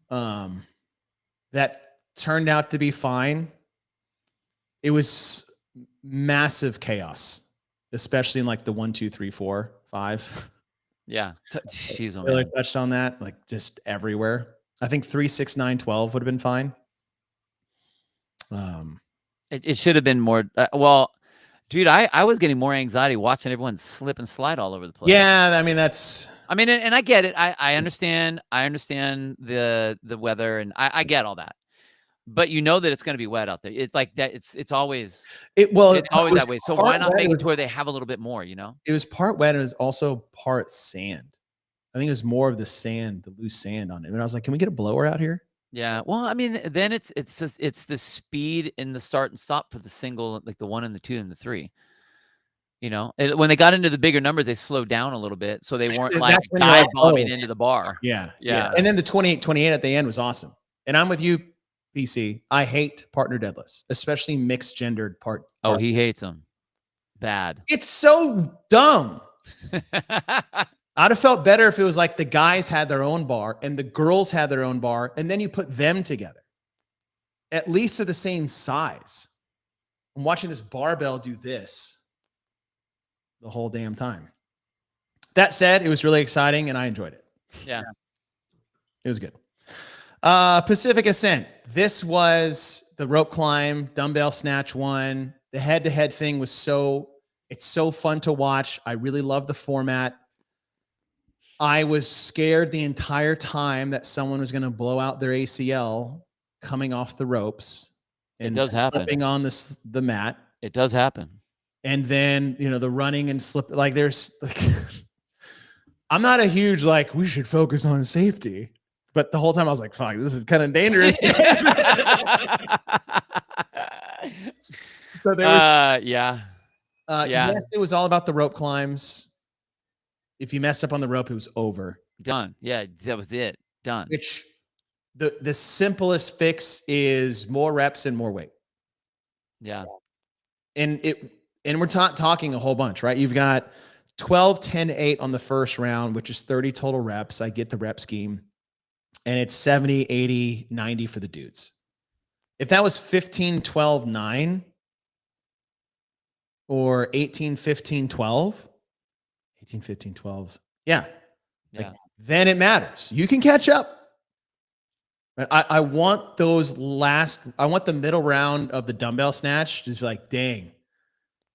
That turned out to be fine. It was massive chaos, especially in like the 1, 2, 3, 4, 5. Yeah. She's really touched on that, like just everywhere. I think 3, 6, 9, 12 would have been fine. It should have been more. Well, dude, I was getting more anxiety watching everyone slip and slide all over the place. Yeah, I mean and I get it. I understand. I understand the weather, and I get all that. But you know that it's going to be wet out there. It's like that. It's always always that way. So why not make it to where they have a little bit more? You know, it was part wet and it was also part sand. I think it was more of the sand, the loose sand on it. And I was like, can we get a blower out here? Yeah. Well, I mean, then it's the speed in the start and stop for the single, like the 1 and the 2 and the 3. You know, when they got into the bigger numbers, they slowed down a little bit, so they weren't like dive bombing into the bar. Yeah. And then the 28-28 at the end was awesome. And I'm with you, PC. I hate partner deadlifts, especially mixed gendered part. Oh, he hates them. Bad. It's so dumb. I'd have felt better if it was like the guys had their own bar and the girls had their own bar, and then you put them together. At least to the same size. I'm watching this barbell do this the whole damn time. That said, it was really exciting and I enjoyed it. Yeah. It was good. Pacific Ascent. This was the rope climb, dumbbell snatch one. The head-to-head thing was it's so fun to watch. I really love the format. I was scared the entire time that someone was going to blow out their ACL coming off the ropes and slipping on the mat. It does happen. And then, the running and slip, like there's like, I'm not a huge, like, we should focus on safety. But the whole time I was like, fuck, this is kind of dangerous. So there was, yeah. Yes, it was all about the rope climbs. If you messed up on the rope, it was over. Done. Yeah, that was it. Done. Which the simplest fix is more reps and more weight. Yeah. And we're talking a whole bunch, right? You've got 12, 10, 8 on the first round, which is 30 total reps. I get the rep scheme. And it's 70, 80, 90 for the dudes. If that was 15, 12, 9 or 18, 15, 12, 18, 15, 12. Yeah. Then it matters. You can catch up. I want I want the middle round of the dumbbell snatch to be like, dang,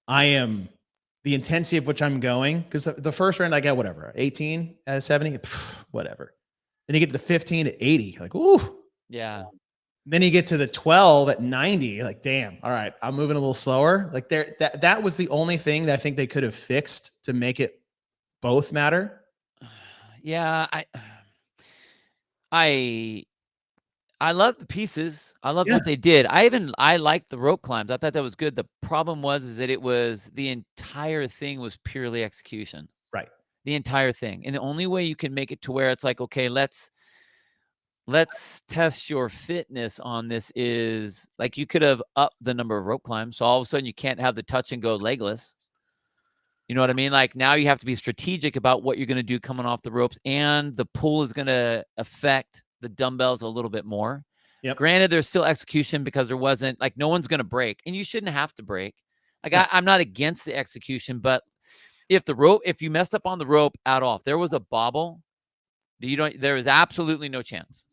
the intensity of which I'm going. Because the first round I got whatever, 18 out of 70, whatever. Then you get to the 15 at 80, like, ooh. Yeah. Then you get to the 12 at 90, like, damn, all right, I'm moving a little slower. Like that was the only thing that I think they could have fixed to make it both matter. Yeah, I love the pieces. I love what they did. I liked the rope climbs. I thought that was good. The problem was that the entire thing was purely execution. Right. The entire thing. And the only way you can make it to where it's like, okay, let's test your fitness on this is like you could have upped the number of rope climbs. So all of a sudden you can't have the touch and go legless. You know what I mean? Like now you have to be strategic about what you're going to do coming off the ropes, and the pull is going to affect the dumbbells a little bit more. Yep. Granted, there's still execution because there wasn't like no one's going to break, and you shouldn't have to break. Like I'm not against the execution, but if you messed up on the rope at all, if there was a bobble, there is absolutely no chance.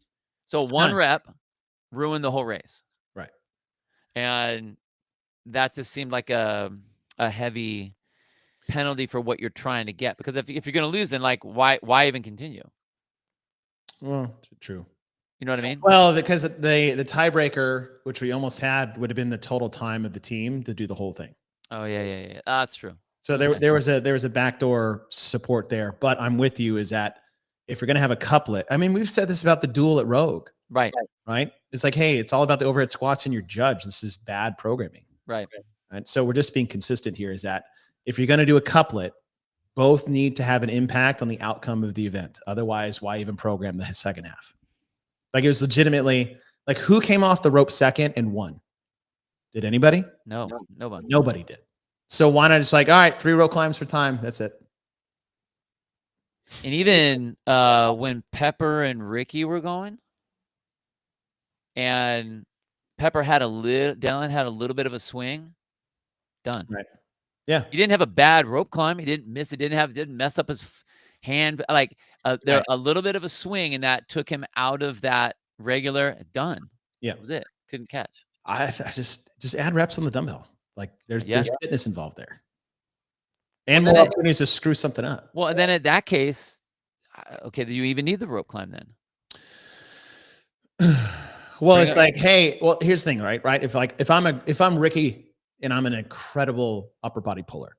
So one rep ruined the whole race. Right. And that just seemed like a heavy penalty for what you're trying to get. Because if you're going to lose, then like why even continue? Well, true. You know what I mean? Well, because the tiebreaker, which we almost had, would have been the total time of the team to do the whole thing. Oh yeah. That's true. So there was a backdoor support there, but I'm with you. Is that if you're going to have a couplet? I mean, we've said this about the duel at Rogue, right? It's like, hey, it's all about the overhead squats and your judge. This is bad programming, right? And so we're just being consistent here. Is that if you're going to do a couplet, both need to have an impact on the outcome of the event. Otherwise, why even program the second half? Like it was legitimately like who came off the rope second and won? Did anybody? No, nobody. Nobody did. So why not just like, all right, 3 rope climbs for time. That's it. And even when Pepper and Ricky were going, and Dylan had a little bit of a swing, done. Right. Yeah. He didn't have a bad rope climb. He didn't miss it. Didn't mess up his hand. Like there a little bit of a swing, and that took him out of that regular. Done. Yeah. That was it. Couldn't catch. I just add reps on the dumbbell. Like there's fitness involved there. And more opportunities to screw something up. Well, and then in that case, okay, do you even need the rope climb then? Well, it's like, hey, well, here's the thing, right? If I'm Ricky and I'm an incredible upper body puller,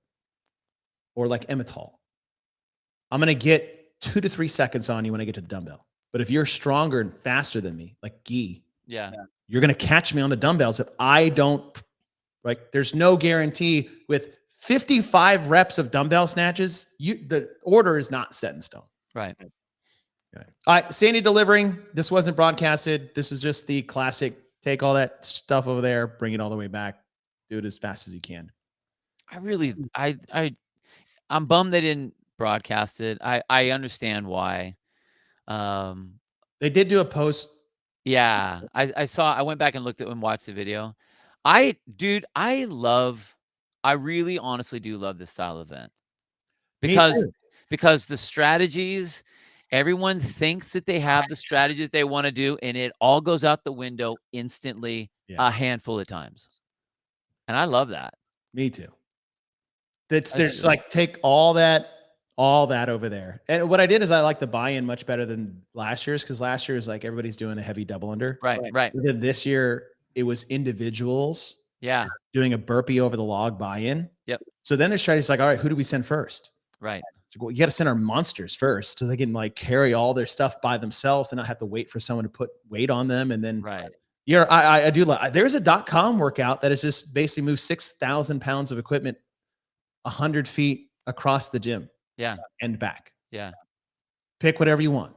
or like Emmetall, I'm gonna get 2 to 3 seconds on you when I get to the dumbbell. But if you're stronger and faster than me, like Guy, you're gonna catch me on the dumbbells if I don't. Like, there's no guarantee with 55 reps of dumbbell snatches. The order is not set in stone. Right. Okay. All right, Sandy delivering. This wasn't broadcasted. This was just the classic. Take all that stuff over there, bring it all the way back, do it as fast as you can. I'm bummed they didn't broadcast it. I understand why. They did do a post. Yeah, I went back and looked at and watched the video. I really honestly do love this style event because the strategies, everyone thinks that they have the strategies they want to do, and it all goes out the window instantly a handful of times. And I love that. Me too. There's like, take all that over there. And what I did is I like the buy-in much better than last year's, because last year is like everybody's doing a heavy double under. Right. This year it was individuals. Yeah. Doing a burpee over the log buy-in. Yep. So then their strategy is like, all right, who do we send first? Right. It's like, well, you got to send our monsters first so they can like carry all their stuff by themselves and not have to wait for someone to put weight on them. And then, yeah, I do like, there's a .com workout that is just basically moved 6,000 pounds of equipment 100 feet across the gym. Yeah. And back. Yeah. Pick whatever you want.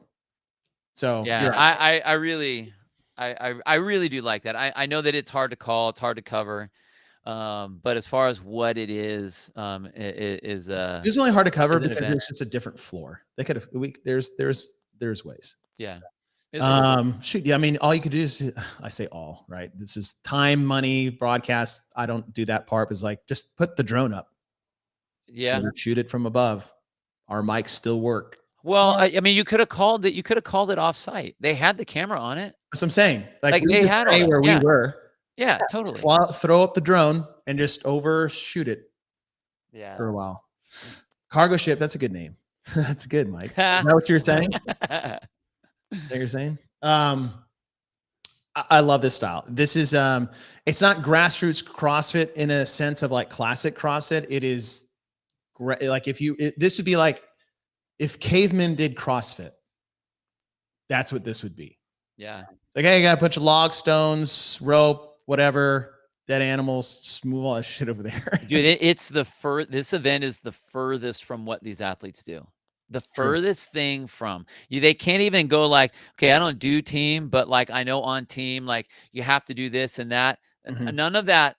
So yeah, right. I really do like that. I know that it's hard to call, it's hard to cover. But as far as what it is, it was only hard to cover because it's just a different floor. They could have, there's ways. Yeah. Shoot. Yeah. I mean, all you could do is, I say all, right? This is time, money, broadcast. I don't do that part. It's like, just put the drone up. Yeah. Shoot it from above. Our mics still work. Well, I mean, you could have called it. You could have called it off site. They had the camera on it. That's what I'm saying. Like they had all where we were. Yeah, totally. Throw up the drone and just overshoot it. Yeah. For a while. Cargo ship. That's a good name. That's good, Mike. Is that what you're saying? That you're saying? I love this style. This is it's not grassroots CrossFit in a sense of like classic CrossFit. It is like this would be like if cavemen did CrossFit. That's what this would be. Yeah. Like, hey, you got a bunch of logs, stones, rope, whatever, dead animals, just move all that shit over there. Dude, this event is the furthest from what these athletes do. The furthest thing from you. They can't even go like, okay, I don't do team, but like I know on team, like you have to do this and that. Mm-hmm. None of that.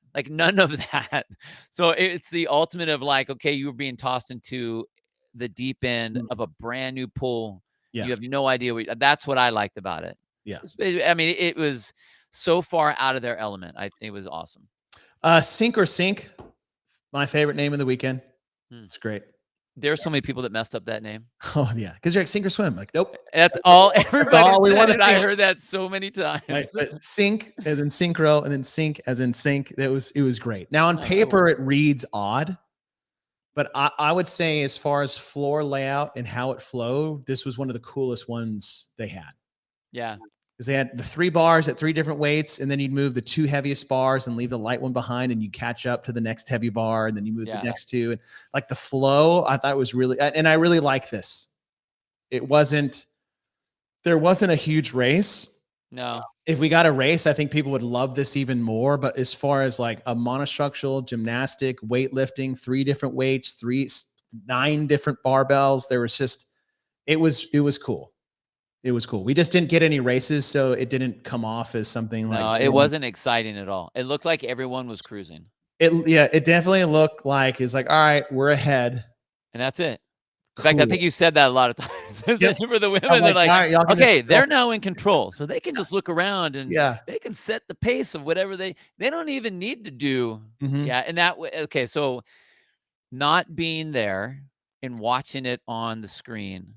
So it's the ultimate of like, okay, you were being tossed into the deep end of a brand new pool. Yeah. You have no idea that's what I liked about it. Yeah. I mean, it was so far out of their element. I think it was awesome. Sink or Sink, my favorite name of the weekend. It's great. There's so many people that messed up that name. Oh yeah, because you're like sink or swim. Like, nope. That's all everybody all we wanted. I heard that so many times. Right. Sink as in synchro, and then sink as in sync. It was great. Now on paper it reads odd, but I would say as far as floor layout and how it flowed, this was one of the coolest ones they had. Yeah. Because they had the 3 bars at 3 different weights, and then you'd move the 2 heaviest bars and leave the light one behind, and you catch up to the next heavy bar, and then you move the next 2. And like the flow, I thought was really, and I really like this. There wasn't a huge race. No. If we got a race, I think people would love this even more. But as far as like a monostructural gymnastic, weightlifting, 3 different weights, 9 different barbells, there was just, it was cool. It was cool. We just didn't get any races, so it didn't come off as something like. No, it wasn't exciting at all. It looked like everyone was cruising. It definitely looked like it's like, all right, we're ahead, and that's it. In fact, I think you said that a lot of times. For the women, they're like, right, okay, they're now in control, so they can just look around and they can set the pace of whatever they don't even need to do. Mm-hmm. Yeah, and that way, okay, so not being there and watching it on the screen.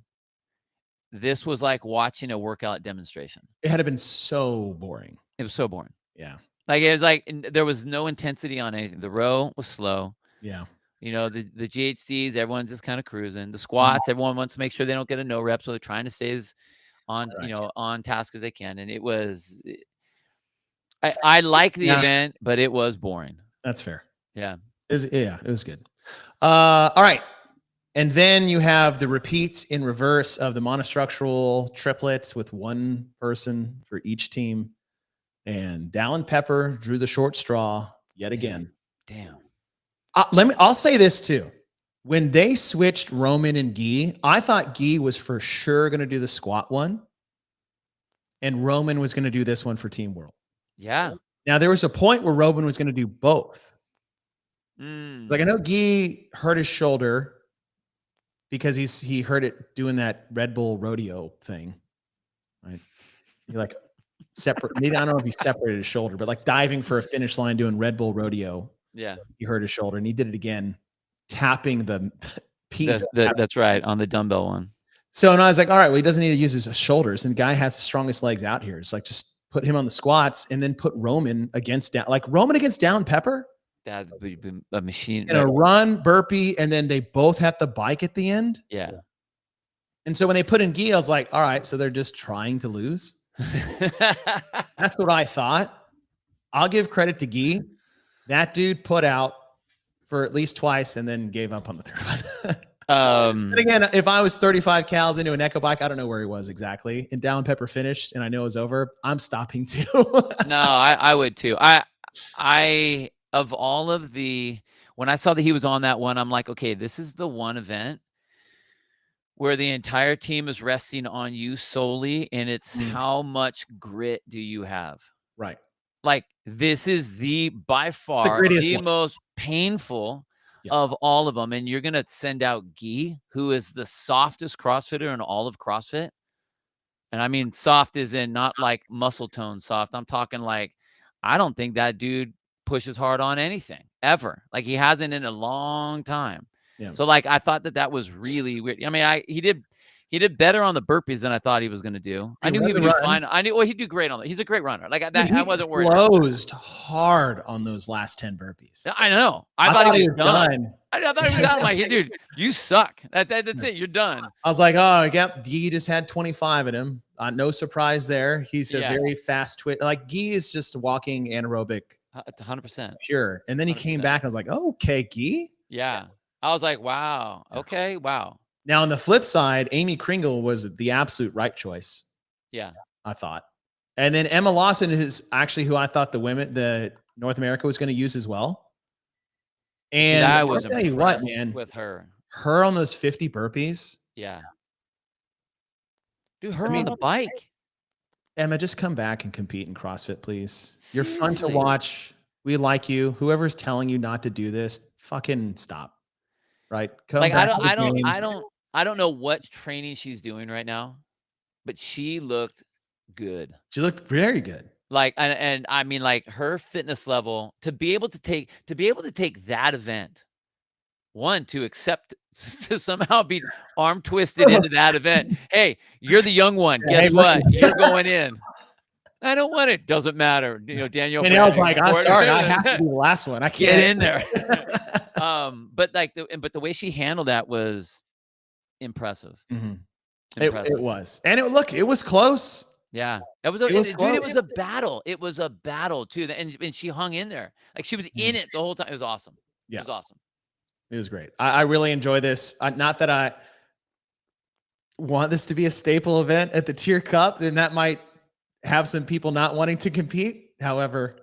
This was like watching a workout demonstration. It had been so boring. It was so boring. Yeah. Like it was like there was no intensity on anything. The row was slow. Yeah. You know, the GHDs, everyone's just kind of cruising. The squats, everyone wants to make sure they don't get a no rep, so they're trying to stay as on, on task as they can. And it was I like the event, but it was boring. That's fair. Yeah. It was good. All right. And then you have the repeats in reverse of the monostructural triplets with one person for each team. And Dallin Pepper drew the short straw yet again. Damn. I'll say this too. When they switched Roman and Guy, I thought Guy was for sure going to do the squat one. And Roman was going to do this one for Team World. Yeah. Now, there was a point where Roman was going to do both. Like, I know Guy hurt his shoulder because he hurt it doing that Red Bull rodeo thing. Right? He like maybe I don't know if he separated his shoulder, but like diving for a finish line doing Red Bull rodeo. Yeah. He hurt his shoulder and he did it again, tapping the piece. That's right, on the dumbbell one. So, and I was like, all right, well, he doesn't need to use his shoulders. And the guy has the strongest legs out here. It's like, just put him on the squats and then put Roman against Dallin Pepper. That would be a machine. In a run, burpee, and then they both have the bike at the end. Yeah. And so when they put in Guy, I was like, all right, so they're just trying to lose. That's what I thought. I'll give credit to Guy. That dude put out for at least twice and then gave up on the third one. And again, if I was 35 cals into an Echo bike, I don't know where he was exactly. And Dallin Pepper finished, and I know it was over. I'm stopping too. No, I would too. I of all of when I saw that he was on that one, I'm like, okay, this is the one event where the entire team is resting on you solely, and it's how much grit do you have? Right. Like, this is by far the most painful of all of them. And you're going to send out Guy, who is the softest CrossFitter in all of CrossFit. And I mean, soft is in not like muscle tone soft. I'm talking like, I don't think that dude pushes hard on anything ever. Like, he hasn't in a long time. Yeah. So like, I thought that was really weird. I mean, he did better on the burpees than I thought he was going to do. I knew he would do fine. I knew he'd do great on it. He's a great runner. Like that, I wasn't worried. He closed hard on those last 10 burpees. I know. I thought he was done. I thought he was done. I'm like, hey, dude, you suck. That's it. You're done. I was like, oh, yep. Guy just had 25 in him. No surprise there. He's a very fast twitch. Like, Guy is just walking anaerobic. 100%. Pure. And then he 100%. Came back. I was like, oh, okay, Guy. Yeah. I was like, wow. Okay. Wow. Now, on the flip side, Amy Kringle was the absolute right choice. Yeah. I thought. And then Emma Lawson is actually who I thought the North America was going to use as well. And I was I'll tell you what, man. With her on those 50 burpees. Yeah. Dude, on the bike. Emma, just come back and compete in CrossFit, please. Seriously? You're fun to watch. We like you. Whoever's telling you not to do this, fucking stop. Right? Come like, back I don't know what training she's doing right now, but she looked good. She looked very good. Like, and I mean, like, her fitness level to be able to take that event, to somehow be arm twisted into that event. Hey, you're the young one. Guess what? You're going in. I don't want it. Doesn't matter. You know, Daniel. And I was like, I'm sorry. I have to be the last one. I can't get in there. But the way she handled that was impressive. Mm-hmm. It was. And it was close. Yeah. It was a battle. It was a battle too. And she hung in there. Like, she was in it the whole time. It was awesome. Yeah. It was awesome. It was great. I really enjoy this. Not that I want this to be a staple event at the TYR Cup, then that might have some people not wanting to compete. However,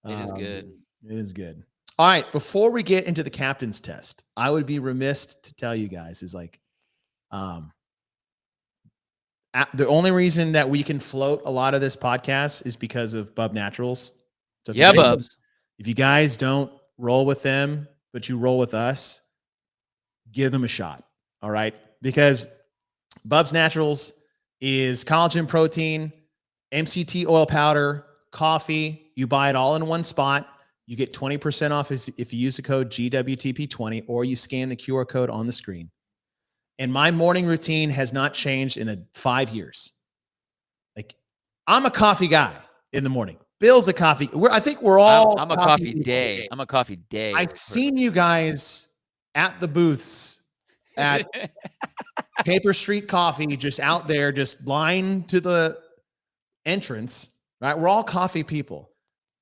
it is good. It is good. All right. Before we get into the captain's test, I would be remiss to tell you guys is like, the only reason that we can float a lot of this podcast is because of Bub Naturals. So Bubs. If you guys don't roll with them, but you roll with us, give them a shot. All right. Because Bubs Naturals is collagen protein, MCT oil powder, coffee. You buy it all in one spot. You get 20% off if you use the code GWTP20 or you scan the QR code on the screen. And my morning routine has not changed in 5 years. Like, I'm a coffee guy in the morning. Bill's a coffee. I think we're all. I'm a coffee day. I'm a coffee day. I've seen you guys at the booths at Paper Street Coffee, just out there, just blind to the entrance, right? We're all coffee people.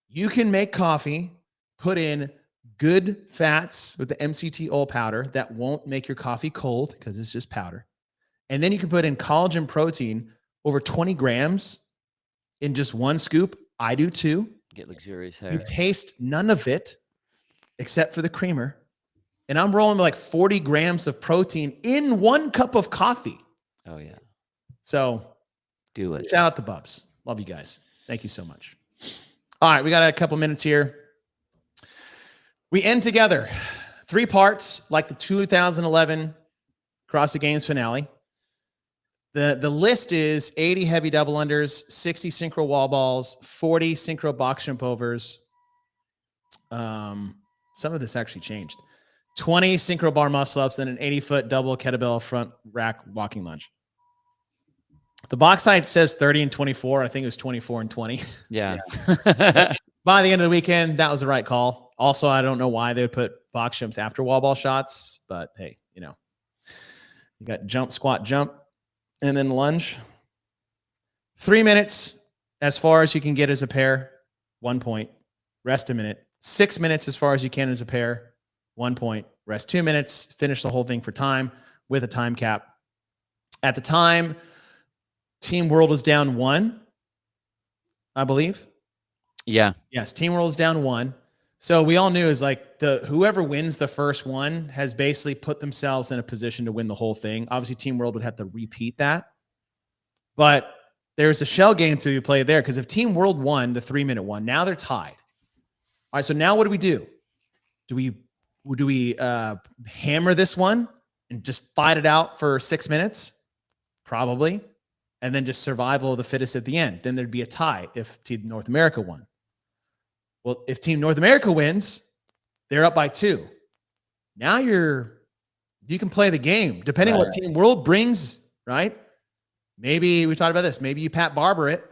You can make coffee, put in good fats with the MCT oil powder that won't make your coffee cold because it's just powder. And then you can put in collagen protein over 20 grams in just one scoop. I do too. Get luxurious hair. You taste none of it except for the creamer. And I'm rolling like 40 grams of protein in 1 cup of coffee. Oh, yeah. So do it. Shout out to Bubs. Love you guys. Thank you so much. All right, we got a couple minutes here. We end together. 3 parts, like the 2011 CrossFit Games finale. The list is 80 heavy double unders, 60 synchro wall balls, 40 synchro box jump overs. Some of this actually changed. 20 synchro bar muscle ups, and an 80-foot double kettlebell front rack walking lunge. The box height says 30 and 24. I think it was 24 and 20. Yeah. By the end of the weekend, that was the right call. Also, I don't know why they would put box jumps after wall ball shots, but hey, you know, you got jump, squat, jump, and then lunge. 3 minutes as far as you can get as a pair, 1 point. Rest a minute. 6 minutes as far as you can as a pair, 1 point. Rest 2 minutes. Finish the whole thing for time with a time cap. At the time, Team World was down 1, I believe. Yeah. Yes, Team World is down 1. So we all knew is like whoever wins the first one has basically put themselves in a position to win the whole thing. Obviously, Team World would have to repeat that. But there's a shell game to be played there because if Team World won the 3-minute one, now they're tied. All right, so now what do? Do we hammer this one and just fight it out for 6 minutes? Probably. And then just survival of the fittest at the end. Then there'd be a tie if Team North America won. Well, if Team North America wins, they're up by 2. Now you can play the game. Depending on what Team World brings, right? Maybe we talked about this. Maybe you Pat Barber it,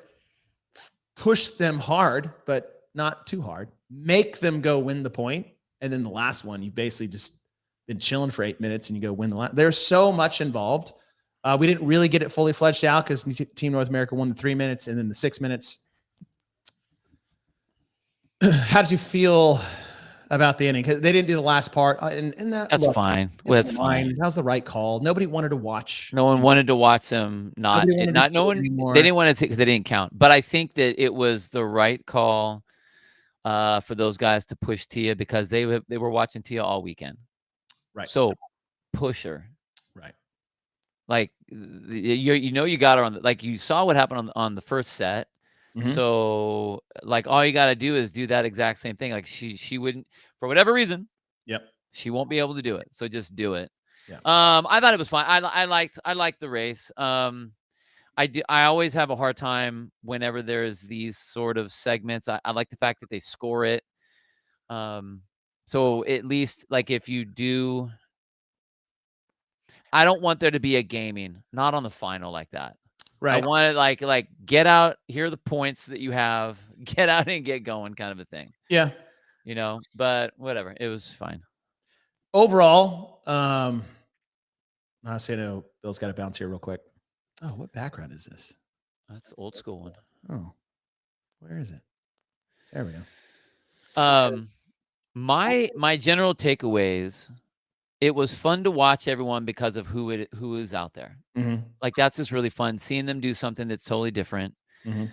push them hard, but not too hard. Make them go win the point. And then the last one, you've basically just been chilling for 8 minutes and you go win the last. There's so much involved. We didn't really get it fully fledged out because Team North America won the 3 minutes and then the 6 minutes. How did you feel about the inning? Because they didn't do the last part. That's fine. That's fine. That was the right call. Nobody wanted to watch. No one wanted to watch them. They didn't want to because they didn't count. But I think that it was the right call for those guys to push Tia because they were watching Tia all weekend. Right. So push her. Right. Like you got her on like you saw what happened on the first set. Mm-hmm. So like all you got to do is do that exact same thing. Like she wouldn't for whatever reason. Yep. She won't be able to do it. So just do it. Yeah. I thought it was fine. I liked the race. I always have a hard time whenever there's these sort of segments. I like the fact that they score it. So at least like if you do, I don't want there to be a gaming, not on the final like that. Right. I want it like get out. Here are the points that you have. Get out and get going, kind of a thing. Yeah. You know, but whatever. It was fine. Overall, I say no. Bill's got to bounce here real quick. Oh, what background is this? That's the old school one. Oh, where is it? There we go. My general takeaways. It was fun to watch everyone because of who is out there. Mm-hmm. Like that's just really fun seeing them do something that's totally different. Mm-hmm.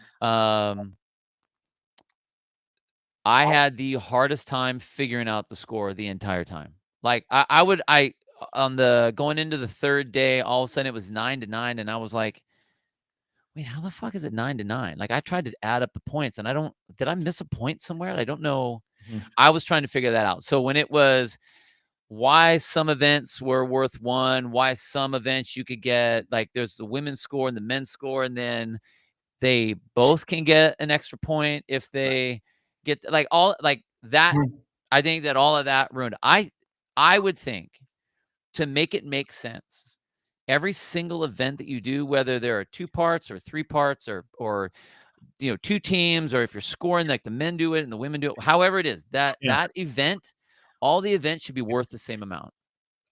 I had the hardest time figuring out the score the entire time. Like I on the going into the third day, all of a sudden it was 9-9, and I was like, wait, how the fuck is it 9-9? Like I tried to add up the points, and did I miss a point somewhere? I don't know. Mm-hmm. I was trying to figure that out. So when it was why some events were worth 1, why some events you could get like there's the women's score and the men's score, and then they both can get an extra point if they get like all like that. Mm-hmm. I think that all of that ruined. I would think to make it make sense, every single event that you do, whether there are 2 parts or 3 parts or 2 teams, or if you're scoring like the men do it and the women do it, however it is, that event, all the events should be worth the same amount.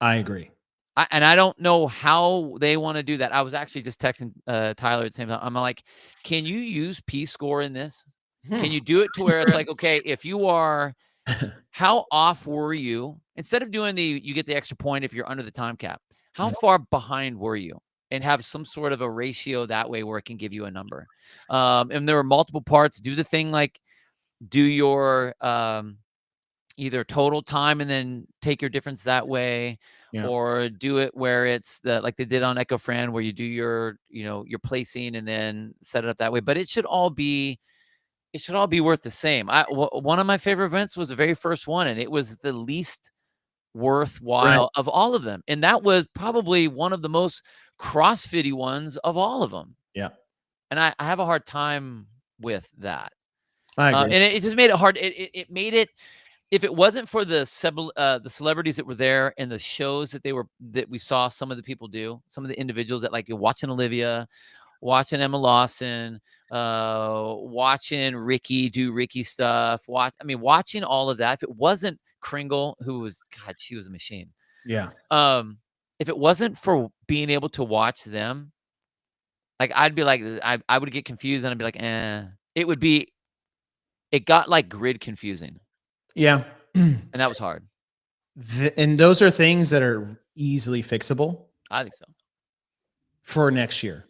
I agree. And I don't know how they want to do that. I was actually just texting Tyler at the same time. I'm like, can you use P-score in this? Can you do it to where it's like, okay, if you are, how off were you? Instead of doing you get the extra point if you're under the time cap. How far behind were you? And have some sort of a ratio that way where it can give you a number. And there are multiple parts. Do the thing like do your either total time and then take your difference that way, or do it where it's like they did on Echo Fran, where you do your your placing and then set it up that way. But it should all be worth the same. One of my favorite events was the very first one, and it was the least worthwhile of all of them, and that was probably one of the most CrossFit-y ones of all of them. Yeah, and I have a hard time with that. I agree. And it just made it hard. It made it. If it wasn't for the celebrities that were there and the shows that we saw some of the people do, some of the individuals that like you're watching Olivia, watching Emma Lawson, watching Ricky do Ricky stuff. Watching all of that. If it wasn't Kringle, who was she was a machine. Yeah. If it wasn't for being able to watch them, like I'd be like I would get confused and I'd be like, it got like grid confusing. Yeah. And that was hard. And those are things that are easily fixable. I think so. For next year.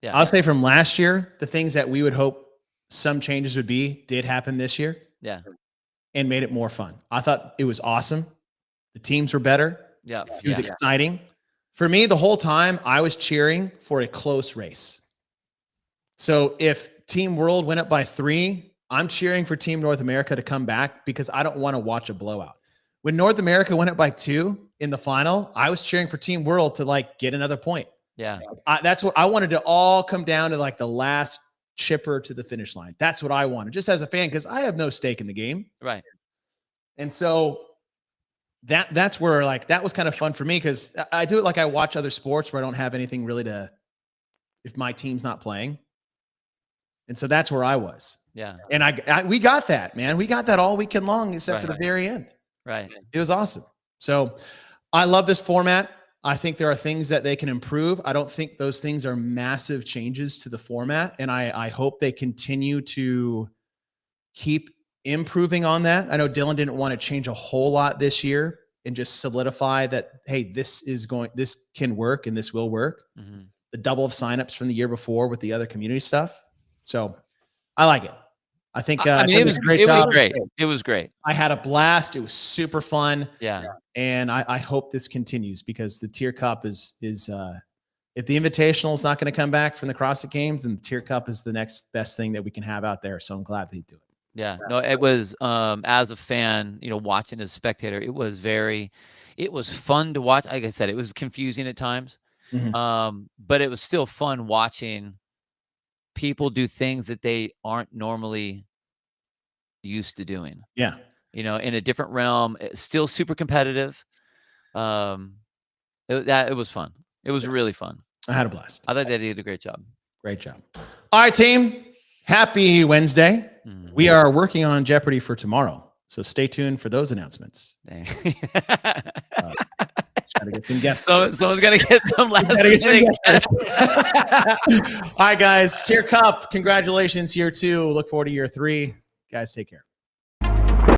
Yeah. I'll say from last year, the things that we would hope some changes would be did happen this year. Yeah. And made it more fun. I thought it was awesome. The teams were better. Yeah. It was exciting. For me, the whole time I was cheering for a close race. So if Team World went up by 3, I'm cheering for Team North America to come back because I don't want to watch a blowout. When North America went up by 2 in the final, I was cheering for Team World to like get another point. Yeah. That's what I wanted to all come down to, like the last chipper to the finish line. That's what I wanted, just as a fan, because I have no stake in the game. Right. And so that's where like that was kind of fun for me, because I do it like I watch other sports where I don't have anything really if my team's not playing. And so that's where I was. Yeah. And we got that, man. We got that all weekend long, except for the very end. Right. It was awesome. So I love this format. I think there are things that they can improve. I don't think those things are massive changes to the format. And I hope they continue to keep improving on that. I know Dylan didn't want to change a whole lot this year and just solidify that, hey, this can work and this will work. Mm-hmm. The double of signups from the year before with the other community stuff. So I like it. I think it was great. It was great. It was great. I had a blast. It was super fun. Yeah. And I hope this continues, because the TYR Cup is if the Invitational is not going to come back from the CrossFit Games, then the TYR Cup is the next best thing that we can have out there. So I'm glad they do it. Yeah. No, it was as a fan, watching as a spectator, it was fun to watch. Like I said, it was confusing at times. Mm-hmm. But it was still fun watching people do things that they aren't normally used to doing. Yeah. In a different realm. It's still super competitive. It was fun. It was really fun. I had a blast. I thought they did a great job. Great job. All right, team. Happy Wednesday. Mm-hmm. We are working on Jeopardy for tomorrow, so stay tuned for those announcements. Try to get some guests. Someone's got to get some last minute guests. All right, guys. TYR Cup. Congratulations, year 2. Look forward to year 3. Guys, take care.